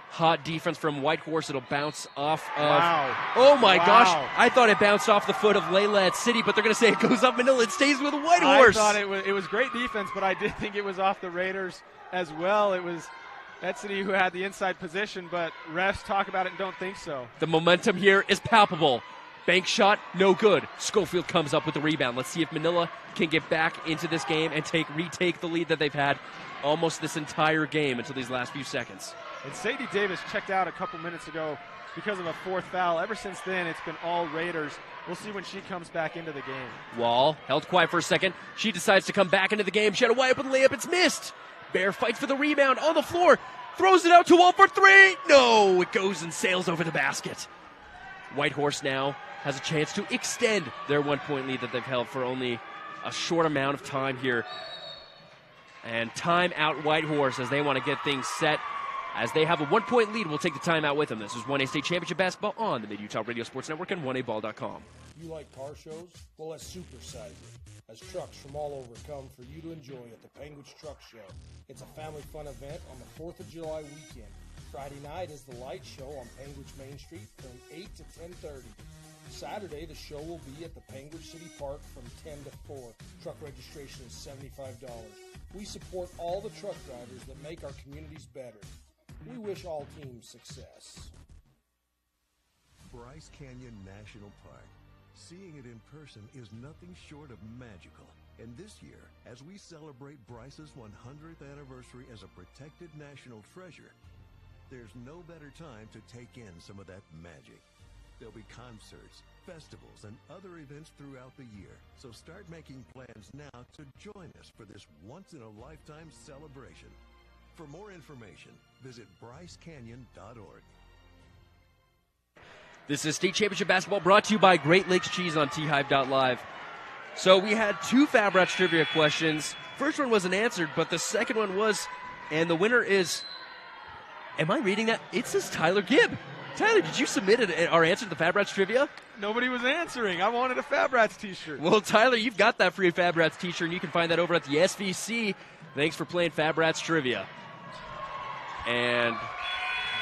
hot defense from Whitehorse. It'll bounce off of... Wow. Oh, my gosh. Wow. I thought it bounced off the foot of Layla at City, but they're going to say it goes up Manila. It stays with Whitehorse. I thought it was great defense, but I did think it was off the Raiders as well. It was City who had the inside position, but refs talk about it and don't think so. The momentum here is palpable. Bank shot, no good. Schofield comes up with the rebound. Let's see if Manila can get back into this game and retake the lead that they've had almost this entire game until these last few seconds. And Sadie Davis checked out a couple minutes ago because of a fourth foul. Ever since then, it's been all Raiders. We'll see when she comes back into the game. Wall held quiet for a second. She decides to come back into the game. She had a wide open layup. It's missed. Bear fights for the rebound on the floor. Throws it out to Wall for 3. No, it goes and sails over the basket. Whitehorse now has a chance to extend their 1-point lead that they've held for only a short amount of time here. And timeout Whitehorse as they want to get things set. As they have a 1-point lead, we'll take the timeout with them. This is 1A State Championship Basketball on the Mid-Utah Radio Sports Network and 1aball.com. You like car shows? Well, let's supersize it, as trucks from all over come for you to enjoy at the Penguins Truck Show. It's a family fun event on the 4th of July weekend. Friday night is the light show on Penguins Main Street from 8 to 10:30. Saturday, the show will be at the Penguin City Park from 10 to 4. Truck registration is $75. We support all the truck drivers that make our communities better. We wish all teams success. Bryce Canyon National Park. Seeing it in person is nothing short of magical. And this year, as we celebrate Bryce's 100th anniversary as a protected national treasure, there's no better time to take in some of that magic. There'll be concerts, festivals, and other events throughout the year. So start making plans now to join us for this once-in-a-lifetime celebration. For more information, visit brycecanyon.org. This is State Championship Basketball brought to you by Great Lakes Cheese on T-Hive.live. So we had 2 Fab Rats trivia questions. First one wasn't answered, but the second one was, and the winner is, am I reading that? It says Tyler Gibb. Tyler, did you submit our answer to the Fab Rats trivia? Nobody was answering. I wanted a Fab Rats t-shirt. Well, Tyler, you've got that free Fab Rats t-shirt, and you can find that over at the SVC. Thanks for playing Fab Rats trivia. And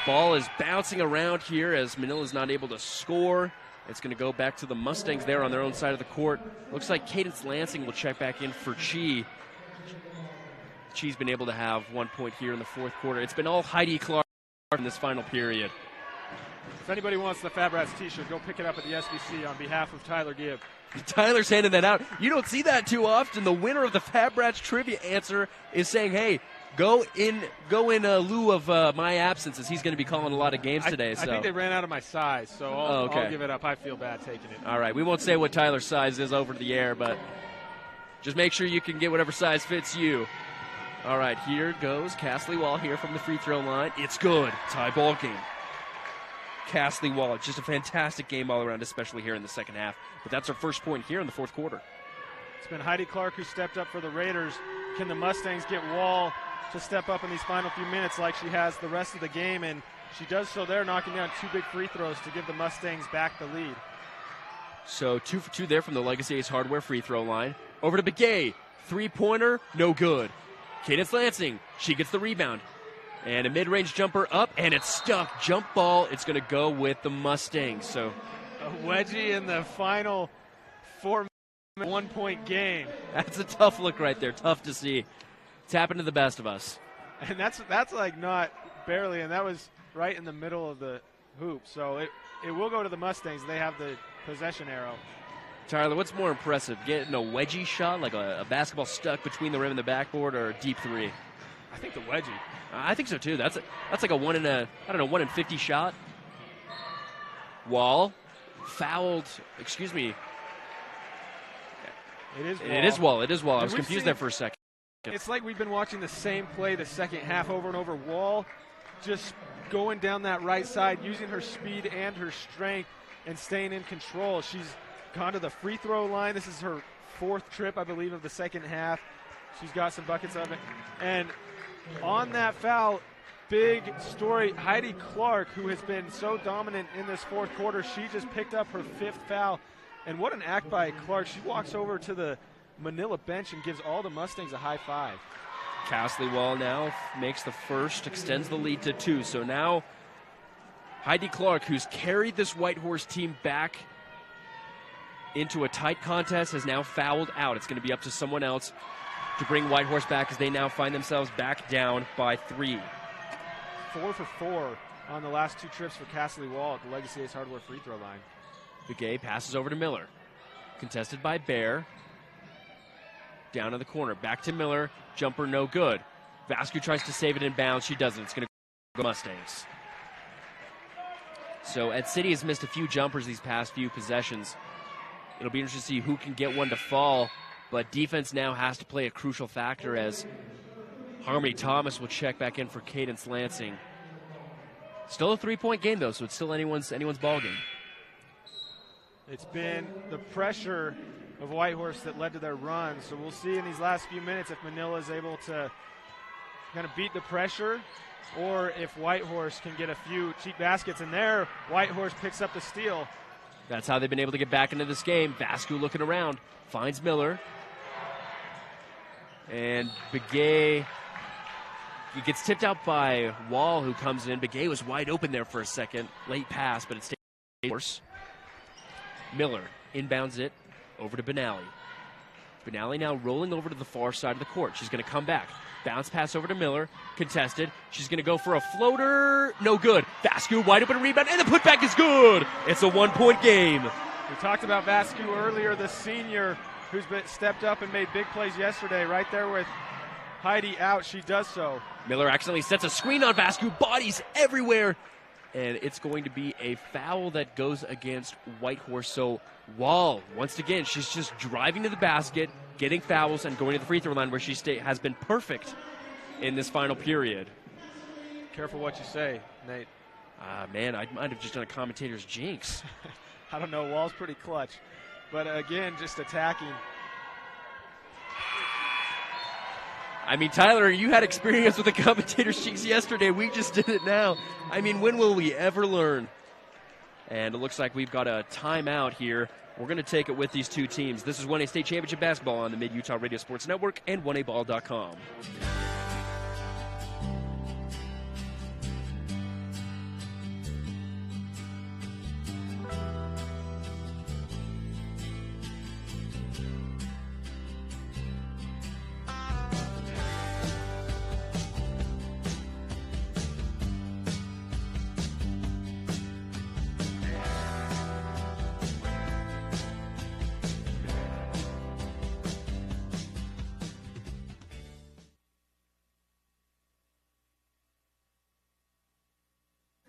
ball is bouncing around here as Manila's not able to score. It's going to go back to the Mustangs there on their own side of the court. Looks like Cadence Lansing will check back in for Chi. Chi's been able to have 1 point here in the fourth quarter. It's been all Heidi Clark in this final period. If anybody wants the Fab Rats t-shirt, go pick it up at the SBC on behalf of Tyler Gibb. Tyler's handing that out. You don't see that too often. The winner of the Fab Rats trivia answer is saying, hey, go in lieu of my absence, as he's going to be calling a lot of games today. I think they ran out of my size, so I'll give it up. I feel bad taking it. All right, we won't say what Tyler's size is over the air, but just make sure you can get whatever size fits you. All right, here goes Castley Wall here from the free throw line. It's good. Tie ball game. Castley Wall, just a fantastic game all around, especially here in the second half. But that's our first point here in the fourth quarter. It's been Heidi Clark who stepped up for the Raiders. Can the Mustangs get Wall to step up in these final few minutes like she has the rest of the game, and she does so there, knocking down 2 big free throws to give the Mustangs back the lead. So 2 for 2 there from the Legacy Ace Hardware free throw line. Over to Begay. 3-pointer, no good. Cadence Lansing, she gets the rebound. And a mid-range jumper up, and it's stuck. Jump ball, it's going to go with the Mustangs. So a wedgie in the final 4-minute 1-point game. That's a tough look right there. Tough to see. It's happened to the best of us. And that's like not barely, and that was right in the middle of the hoop. So it will go to the Mustangs. They have the possession arrow. Tyler, what's more impressive, getting a wedgie shot, like a basketball stuck between the rim and the backboard, or a deep three? I think the wedgie. I think so too. That's like a 1 in 50 shot. Wall fouled. Excuse me. It is Wall. It is Wall. It is Wall. I was confused there for a second. It's like we've been watching the same play the second half over and over. Wall just going down that right side, using her speed and her strength and staying in control. She's gone to the free throw line. This is her 4th trip, I believe, of the second half. She's got some buckets of it. And on that foul, big story, Heidi Clark, who has been so dominant in this 4th quarter, she just picked up her 5th foul. And what an act by Clark. She walks over to the Manila bench and gives all the Mustangs a high five. Castley Wall now makes the first, extends the lead to 2. So now Heidi Clark, who's carried this Whitehorse team back into a tight contest, has now fouled out. It's going to be up to someone else to bring Whitehorse back as they now find themselves back down by 3. 4 for 4 on the last 2 trips for Castley Wall at the Legacy Ace Hardware free throw line. Begay passes over to Miller. Contested by Bear. Down in the corner. Back to Miller. Jumper no good. Vascu tries to save it in bounds. She doesn't. It's going to go Mustangs. So Ed City has missed a few jumpers these past few possessions. It'll be interesting to see who can get one to fall. But defense now has to play a crucial factor as Harmony Thomas will check back in for Cadence Lansing. Still a 3-point game, though, so it's still anyone's ball game. It's been the pressure of Whitehorse that led to their run. So we'll see in these last few minutes if Manila is able to kind of beat the pressure or if Whitehorse can get a few cheap baskets. And there, Whitehorse picks up the steal. That's how they've been able to get back into this game. Vascu looking around, finds Miller. And Begay, he gets tipped out by Wall, who comes in. Begay was wide open there for a second. Late pass, but it's Whitehorse. Miller inbounds it over to Benally. Benally now rolling over to the far side of the court. She's going to come back. Bounce pass over to Miller. Contested. She's going to go for a floater. No good. Vascu wide open rebound, and the putback is good. It's a 1-point game. We talked about Vascu earlier, the senior who's been stepped up and made big plays yesterday. Right there with Heidi out, she does so. Miller accidentally sets a screen on Vascu. Bodies everywhere. And it's going to be a foul that goes against Whitehorse. So Wall, once again, she's just driving to the basket, getting fouls, and going to the free throw line where she has been perfect in this final period. Careful what you say, Nate. Man, I might have just done a commentator's jinx. I don't know. Wall's pretty clutch. But again, just attacking. I mean, Tyler, you had experience with the commentator's jinx yesterday. We just did it now. I mean, when will we ever learn? And it looks like we've got a timeout here. We're going to take it with these two teams. This is 1A State Championship Basketball on the Mid-Utah Radio Sports Network and 1aball.com.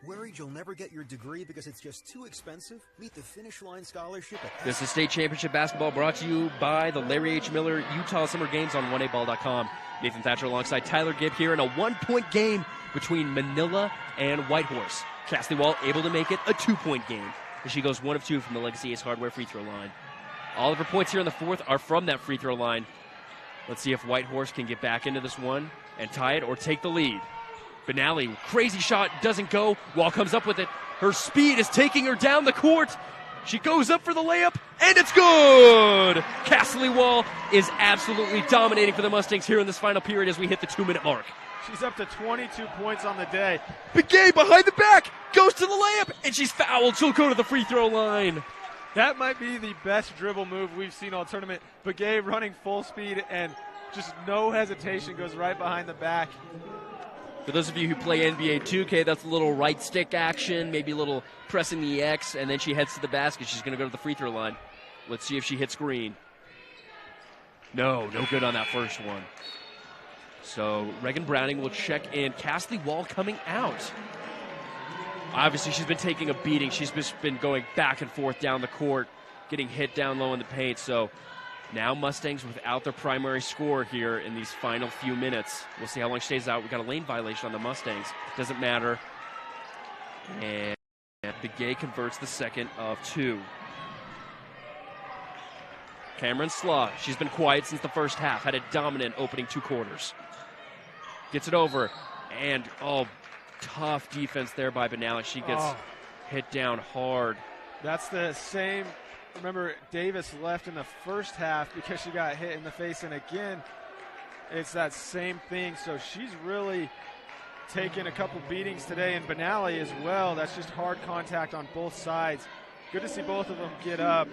Worried you'll never get your degree because it's just too expensive? Meet the Finish Line Scholarship at This is State Championship Basketball brought to you by the Larry H. Miller Utah Summer Games on 1aball.com. Nathan Thatcher alongside Tyler Gibb here in a 1-point game between Manila and Whitehorse. Castley Wall able to make it a 2-point game as she goes 1 of 2 from the Legacy Ace Hardware free throw line. All of her points here in the fourth are from that free throw line. Let's see if Whitehorse can get back into this one. and tie it or take the lead. Benally, crazy shot, doesn't go. Wall comes up with it. Her speed is taking her down the court. She goes up for the layup, and it's good! Castley Wall is absolutely dominating for the Mustangs here in this final period as we hit the 2-minute mark. She's up to 22 points on the day. Begay behind the back, goes to the layup, and she's fouled. She'll go to the free throw line. That might be the best dribble move we've seen all tournament. Begay running full speed and just no hesitation, goes right behind the back. For those of you who play NBA 2K, that's a little right stick action, maybe a little pressing the X, and then she heads to the basket. She's going to go to the free throw line. Let's see if she hits green. No good on that first one. So Reagan Browning will check in. Castley Wall coming out. Obviously, she's been taking a beating. She's just been going back and forth down the court, getting hit down low in the paint. So now Mustangs without their primary scorer here in these final few minutes. We'll see how long she stays out. We've got a lane violation on the Mustangs. Doesn't matter. And Begay converts the second of two. Cameron Slaw, she's been quiet since the first half. Had a dominant opening 2 quarters. Gets it over. And, tough defense there by Benally. She gets hit down hard. That's the same. Remember, Davis left in the first half because she got hit in the face, and again, it's that same thing. So she's really taken a couple beatings today, and Benally as well. That's just hard contact on both sides. Good to see both of them get up.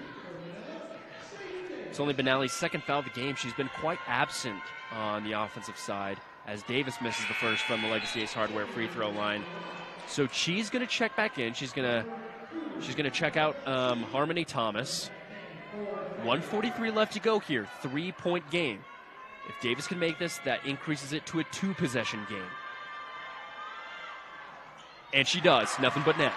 It's only Benally's second foul of the game. She's been quite absent on the offensive side as Davis misses the first from the Legacy Ace Hardware free throw line. So she's going to check back in. She's going to check out Harmony Thomas. 1:43 left to go here. 3-point game. If Davis can make this, that increases it to a 2-possession game. And she does. Nothing but net.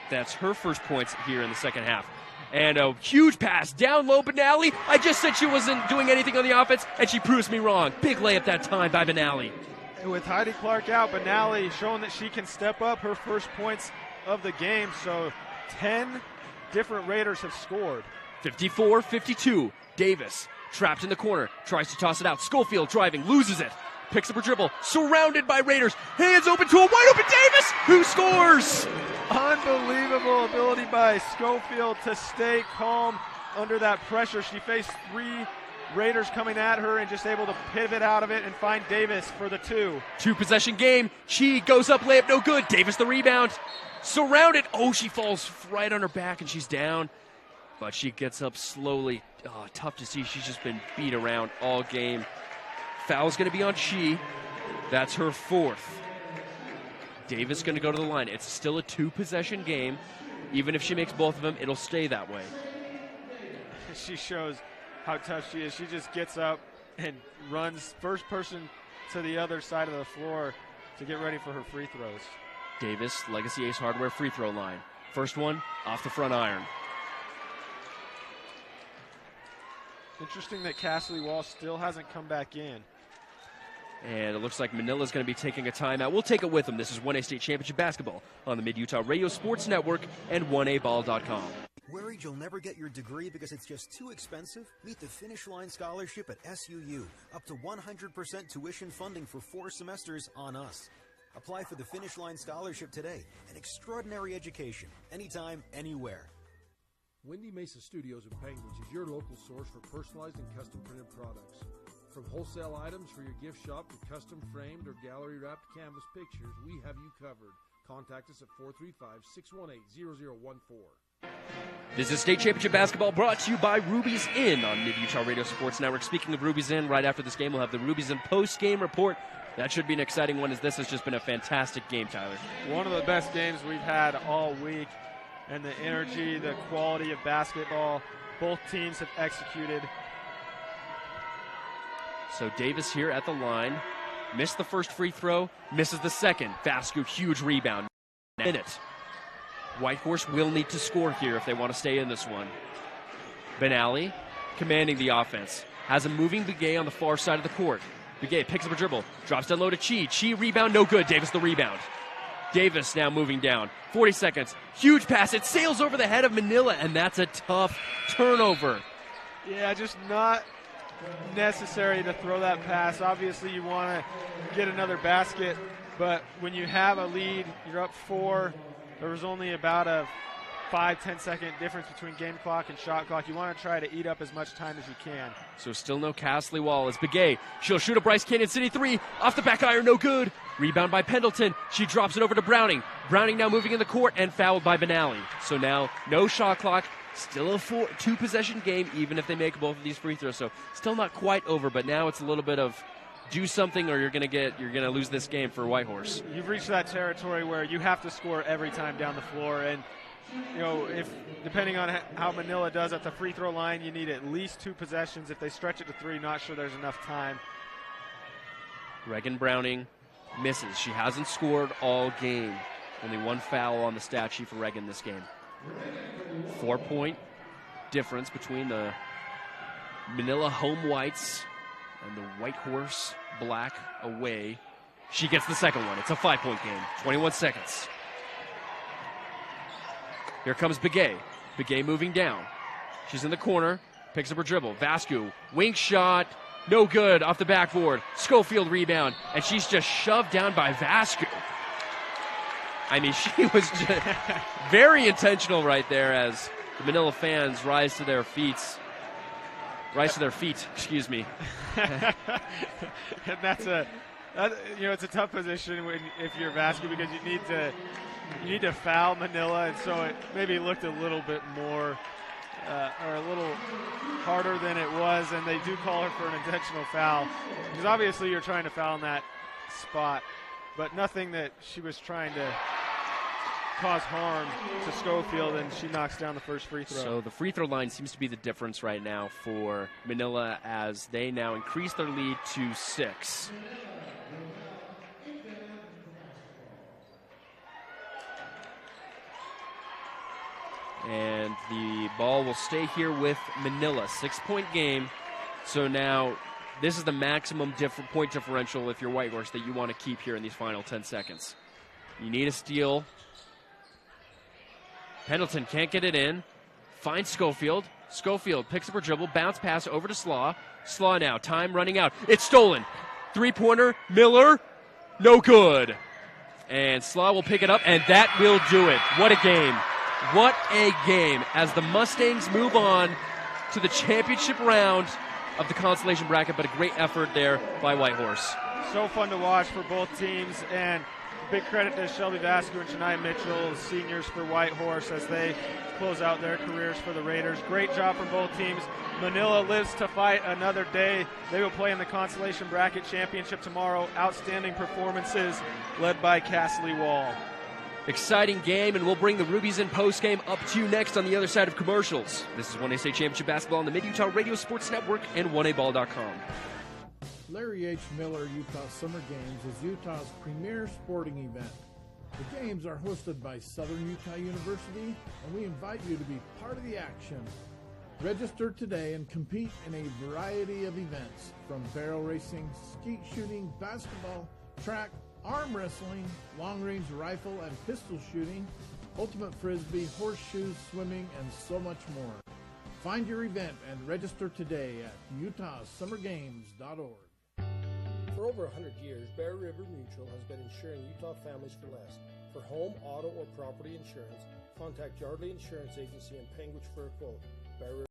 That's her first points here in the second half. And a huge pass down low, Benally. I just said she wasn't doing anything on the offense, and she proves me wrong. Big layup that time by Benally. With Heidi Clark out, Benally showing that she can step up, her first points of the game. So 10 different Raiders have scored. 54-52. Davis trapped in the corner, tries to toss it out. Schofield driving, loses it. Picks up her dribble, surrounded by Raiders. Hands open to a wide open Davis, who scores. Unbelievable ability by Schofield to stay calm under that pressure. She faced 3 Raiders coming at her and just able to pivot out of it and find Davis for the 2. 2-possession game. She goes up, layup no good. Davis the rebound. Surrounded. She falls right on her back and she's down. But she gets up slowly. Tough to see. She's just been beat around all game. Foul's going to be on She. That's her 4th. Davis going to go to the line. It's still a 2-possession game. Even if she makes both of them, it'll stay that way. She shows how tough she is. She just gets up and runs first person to the other side of the floor to get ready for her free throws. Davis, Legacy Ace Hardware free throw line. First one off the front iron. Interesting that Castley Wall still hasn't come back in. And it looks like Manila's going to be taking a timeout. We'll take it with them. This is 1A State Championship Basketball on the Mid-Utah Radio Sports Network and 1aball.com. Worried you'll never get your degree because it's just too expensive? Meet the Finish Line Scholarship at SUU. Up to 100% tuition funding for 4 semesters on us. Apply for the Finish Line Scholarship today. An extraordinary education. Anytime, anywhere. Windy Mesa Studios in Penguins is your local source for personalized and custom printed products. From wholesale items for your gift shop to custom framed or gallery wrapped canvas pictures, we have you covered. Contact us at 435-618-0014. This is State Championship Basketball brought to you by Ruby's Inn on Mid-Utah Radio Sports Network. Speaking of Ruby's Inn, right after this game, we'll have the Ruby's Inn post-game report. That should be an exciting one, as this has just been a fantastic game, Tyler. One of the best games we've had all week, and the energy, the quality of basketball, both teams have executed. So Davis here at the line, missed the first free throw, misses the second. Vascu, huge rebound. Minute. Whitehorse will need to score here if they want to stay in this one. Benally commanding the offense. Has a moving Begay on the far side of the court. Begay picks up a dribble, drops down low to Chi. Chi rebound, no good. Davis the rebound. Davis now moving down. 40 seconds. Huge pass. It sails over the head of Manila, and that's a tough turnover. Yeah, just not necessary to throw that pass. Obviously, you want to get another basket, but when you have a lead, you're up 4. There was only about a 5-10 second difference between game clock and shot clock. You want to try to eat up as much time as you can. So still no Castley Wall as Begay. She'll shoot a Bryce Canyon City 3. Off the back iron, no good. Rebound by Pendleton. She drops it over to Browning. Browning now moving in the court and fouled by Benally. So now no shot clock. Still a 2-possession game, even if they make both of these free throws. So still not quite over, but now it's a little bit of do something or you're gonna lose this game for Whitehorse. You've reached that territory where you have to score every time down the floor, and if depending on how Manila does at the free throw line, you need at least 2 possessions. If they stretch it to 3, not sure there's enough time. Reagan Browning misses. She hasn't scored all game. Only 1 foul on the stat sheet for Reagan this game. 4-point difference between the Manila home whites and the Whitehorse black away. She gets the second one. It's a 5-point game. 21 seconds. Here comes Begay. Begay moving down. She's in the corner. Picks up her dribble. Vascu, wing shot. No good off the backboard. Schofield rebound. And she's just shoved down by Vascu. I mean, she was just very intentional right there as the Manila fans rise to their feet. Excuse me. And it's a tough position if you're Vascu because you need to foul Manila, and so it maybe looked a little bit more or a little harder than it was, and they do call her for an intentional foul because obviously you're trying to foul in that spot, but nothing that she was trying to cause harm to Schofield, and she knocks down the first free throw. So the free throw line seems to be the difference right now for Manila as they now increase their lead to 6. And the ball will stay here with Manila. 6-point game. So now this is the maximum point differential if you're Whitehorse that you want to keep here in these final 10 seconds. You need a steal. Pendleton can't get it in. Finds Schofield. Schofield picks up her dribble. Bounce pass over to Slaw. Slaw now. Time running out. It's stolen. 3-pointer. Miller. No good. And Slaw will pick it up, and that will do it. What a game. What a game as the Mustangs move on to the championship round of the consolation bracket, but a great effort there by Whitehorse. So fun to watch for both teams, and big credit to Shelby Vascu and Shania Mitchell, the seniors for Whitehorse, as they close out their careers for the Raiders. Great job from both teams. Manila lives to fight another day. They will play in the Consolation Bracket Championship tomorrow. Outstanding performances led by Castley Wall. Exciting game, and we'll bring the Rubies in post-game up to you next on the other side of commercials. This is 1A State Championship Basketball on the Mid-Utah Radio Sports Network and 1aball.com. Larry H. Miller Utah Summer Games is Utah's premier sporting event. The games are hosted by Southern Utah University, and we invite you to be part of the action. Register today and compete in a variety of events, from barrel racing, skeet shooting, basketball, track, arm wrestling, long-range rifle and pistol shooting, ultimate frisbee, horseshoes, swimming, and so much more. Find your event and register today at utahsummergames.org. For over 100 years, Bear River Mutual has been insuring Utah families for less. For home, auto, or property insurance, contact Yardley Insurance Agency in Panguitch for a quote. Bear River